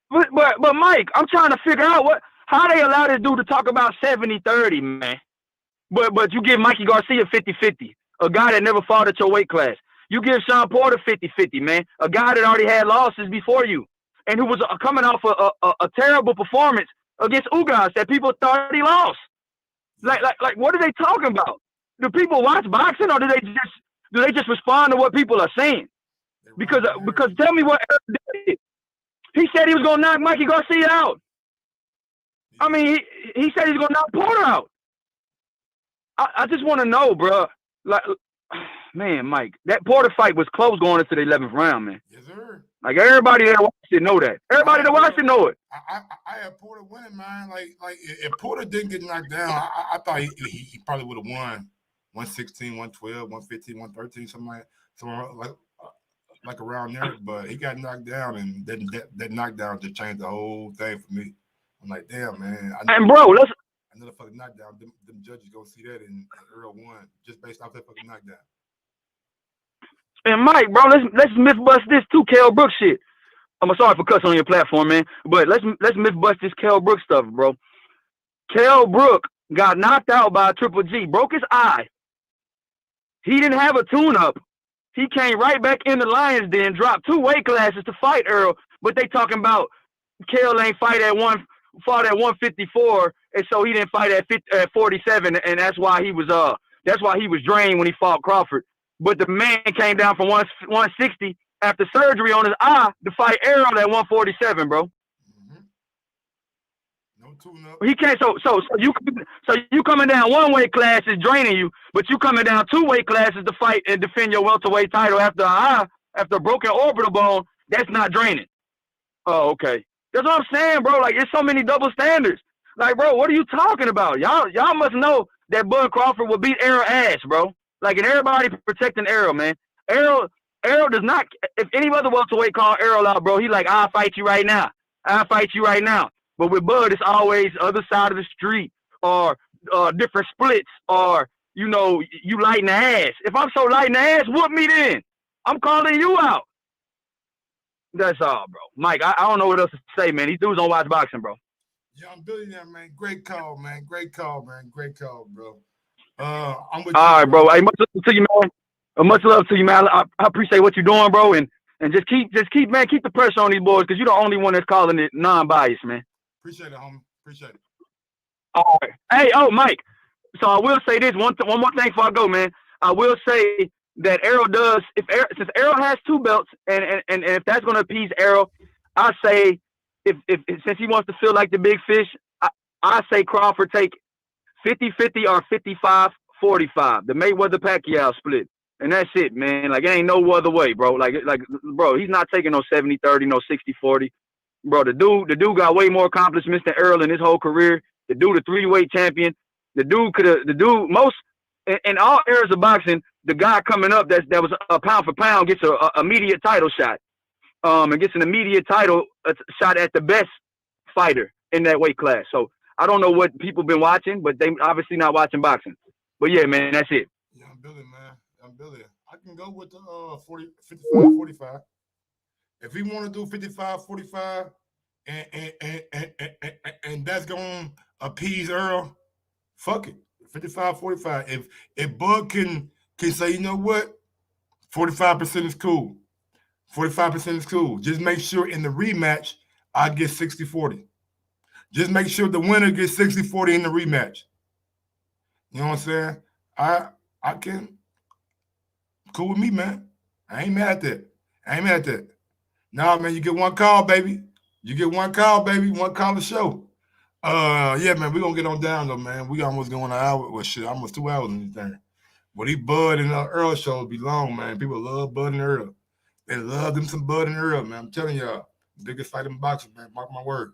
But Mike, I'm trying to figure out how they allow this dude to talk about 70-30, man. But you give Mikey Garcia 50-50, a guy that never fought at your weight class. You give Sean Porter 50-50, man, a guy that already had losses before you, and who was coming off a terrible performance against Ugas that people thought he lost. Like, what are they talking about? Do people watch boxing, or do they just respond to what people are saying? Because tell me what Eric did. He said he was gonna knock Mikey Garcia out. I mean, he said he's gonna knock Porter out. I just want to know, bro. Like, man, Mike, that Porter fight was close going into the 11th round, man. Yes, sir. Like everybody that watched it know that. Everybody that watched it know it. I had Porter winning, man. Like if Porter didn't get knocked down, I thought he probably would have won 116, 112, 115, 113, something like around there. But he got knocked down, and that knockdown just changed the whole thing for me. I'm like, damn, man. And bro, another fucking knockdown. Them judges gonna see that, and Earl won just based off that fucking knockdown. And Mike, bro, let's myth bust this too, Kell Brooks shit. I'm sorry for cussing on your platform, man, but let's myth bust this Kell Brooks stuff, bro. Kell Brooks got knocked out by Triple G, broke his eye. He didn't have a tune-up. He came right back in the Lions Den, dropped 2 weight classes to fight Earl, but they talking about Kell ain't fought at 154, and so he didn't fight at 47, and that's why he was drained when he fought Crawford. But the man came down from 160 after surgery on his eye to fight Errol at 147, bro. Mm-hmm. No tune-up. He can't. So you coming down 1 weight class is draining you, but you coming down 2 weight classes to fight and defend your welterweight title after a broken orbital bone. That's not draining. Oh, okay. That's what I'm saying, bro. Like, it's so many double standards. Like, bro, what are you talking about? Y'all must know that Bud Crawford will beat Errol ass, bro. Like, and everybody protecting Errol, man. Errol does not. If any other welterweight call Errol out, bro, he like, I'll fight you right now. I'll fight you right now. But with Bud, it's always other side of the street or different splits or, you know, you lighting the ass. If I'm so lighting the ass, whoop me then. I'm calling you out. That's all, bro. Mike, I don't know what else to say, man. These dudes don't watch boxing, bro. Young Billionaire, man. Great call, man. Great call, man. Great call, bro. I'm with all you, right, bro. Hey, much love to you, man. Much love to you, man. I appreciate what you're doing, bro. And just keep the pressure on these boys because you're the only one that's calling it non-biased, man. Appreciate it, homie. Appreciate it. All right. Hey, Mike. So I will say this one more thing before I go, man. I will say that Errol does. Since Errol has 2 belts, and if that's going to appease Errol, I say if since he wants to feel like the big fish, I say Crawford take 50-50 or 55-45, the Mayweather-Pacquiao split. And that's it, man. Like, it ain't no other way, bro. Like, bro, he's not taking no 70-30, no 60-40. Bro, the dude got way more accomplishments than Errol in his whole career. The dude, a 3-weight champion. In all eras of boxing, the guy coming up that was a pound for pound gets a immediate title shot. And gets an immediate title shot at the best fighter in that weight class. So I don't know what people been watching, but they obviously not watching boxing. But yeah, man, that's it. Yeah, I'm Billy, man. I'm Billy. I can go with the 55-45. If he want to do 55-45 and that's going to appease Earl, fuck it. 55-45. If Bud can say, you know what? 45% is cool. 45% is cool. Just make sure in the rematch, I get 60-40. Just make sure the winner gets 60-40 in the rematch. You know what I'm saying? I can. Cool with me, man. I ain't mad at that. Nah, man, you get 1 call, baby. You get 1 call, baby. 1 call to show. Yeah, man, we're going to get on down, though, man. We almost going an hour. Well, shit, almost 2 hours in this thing. But these Bud and Earl shows be long, man. People love Bud and Earl. They love them some Bud and Earl, man. I'm telling y'all. Biggest fight in boxing, man. Mark my word.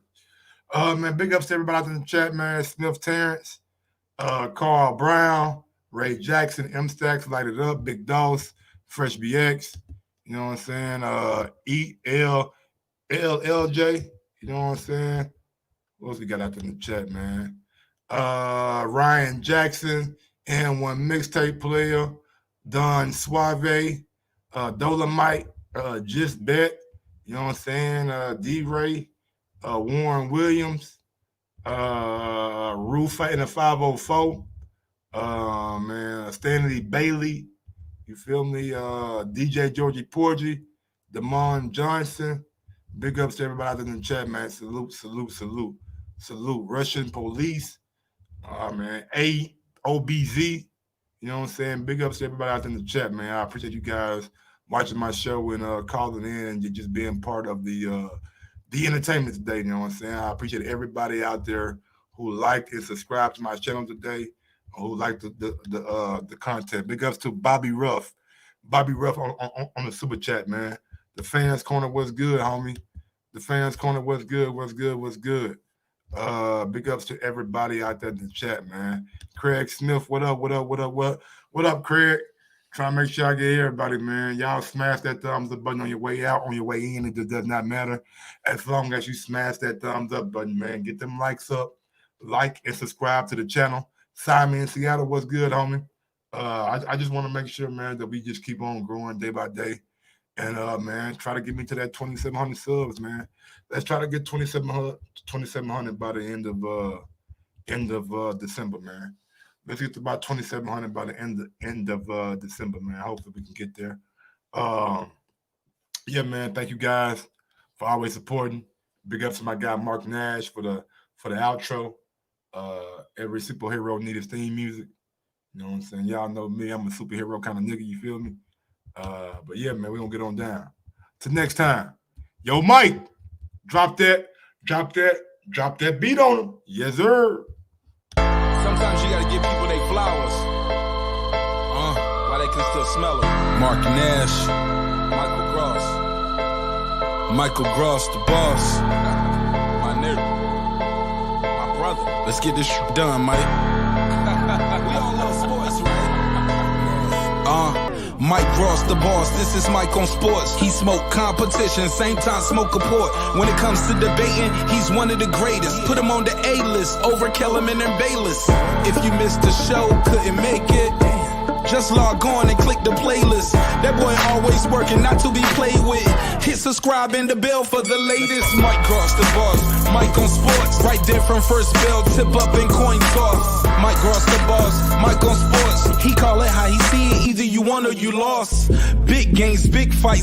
Man, big ups to everybody out in the chat, man. Smith Terrence, Carl Brown, Ray Jackson, M Stacks, Light It Up, Big Doss, Fresh BX, you know what I'm saying? LLJ, you know what I'm saying? What else we got out there in the chat, man? Ryan Jackson, N1 Mixtape Player, Don Suave, Dolomite, Just Bet, you know what I'm saying? D-Ray, Warren Williams, Roof in a 504, man, Stanley Bailey, you feel me? DJ Georgie Porgy, Damon Johnson. Big ups to everybody out in the chat, man. Salute. Russian police, man. AOBZ, you know what I'm saying? Big ups to everybody out in the chat, man. I appreciate you guys watching my show and calling in and just being part of the entertainment today, you know what I'm saying? I appreciate everybody out there who liked and subscribed to my channel today. who like the content. Big ups to Bobby Ruff. Bobby Ruff on the super chat, man. The fans corner was good, homie. The fans corner was good, was good, was good. Big ups to everybody out there in the chat, man. Craig Smith, what up, what up, what up, what up, Craig? Trying to make sure I get everybody, man. Y'all smash that thumbs up button on your way out, on your way in. It just does not matter. As long as you smash that thumbs up button, man. Get them likes up. Like and subscribe to the channel. Simon in Seattle, what's good, homie? I just want to make sure, man, that we just keep on growing day by day. And, man, try to get me to that 2,700 subs, man. Let's try to get 2,700 by the end of December, man. Let's get to about 2,700 by the end of December, man. Hopefully we can get there. Yeah, man. Thank you guys for always supporting. Big ups to my guy Mark Nash for the outro. Every superhero needs theme music. You know what I'm saying? Y'all know me. I'm a superhero kind of nigga. You feel me? But yeah, man, we're gonna get on down. Till next time. Yo, Mike, drop that beat on him. Yes, sir. Sometimes you gotta give people their flowers. While they can still smell it. Mark Nash, Michael Gross, the boss. My nigga, my brother. Let's get this shit done, Mike. We all love sports, right? Mike Ross, the boss, this is Mike on sports. He smoke competition, same time smoke a port. When it comes to debating, he's one of the greatest. Put him on the A-list, over Kellerman and Bayless. If you missed the show, couldn't make it, just log on and click the playlist. That boy always working, not to be played with. Hit subscribe and the bell for the latest. Mike Ross, the boss, Mike on sports. Right there from first bell, tip up and coin toss. Mike Ross, the boss, Mike on sports. He call it how he see it, either you won or you lost. Big games, big fights.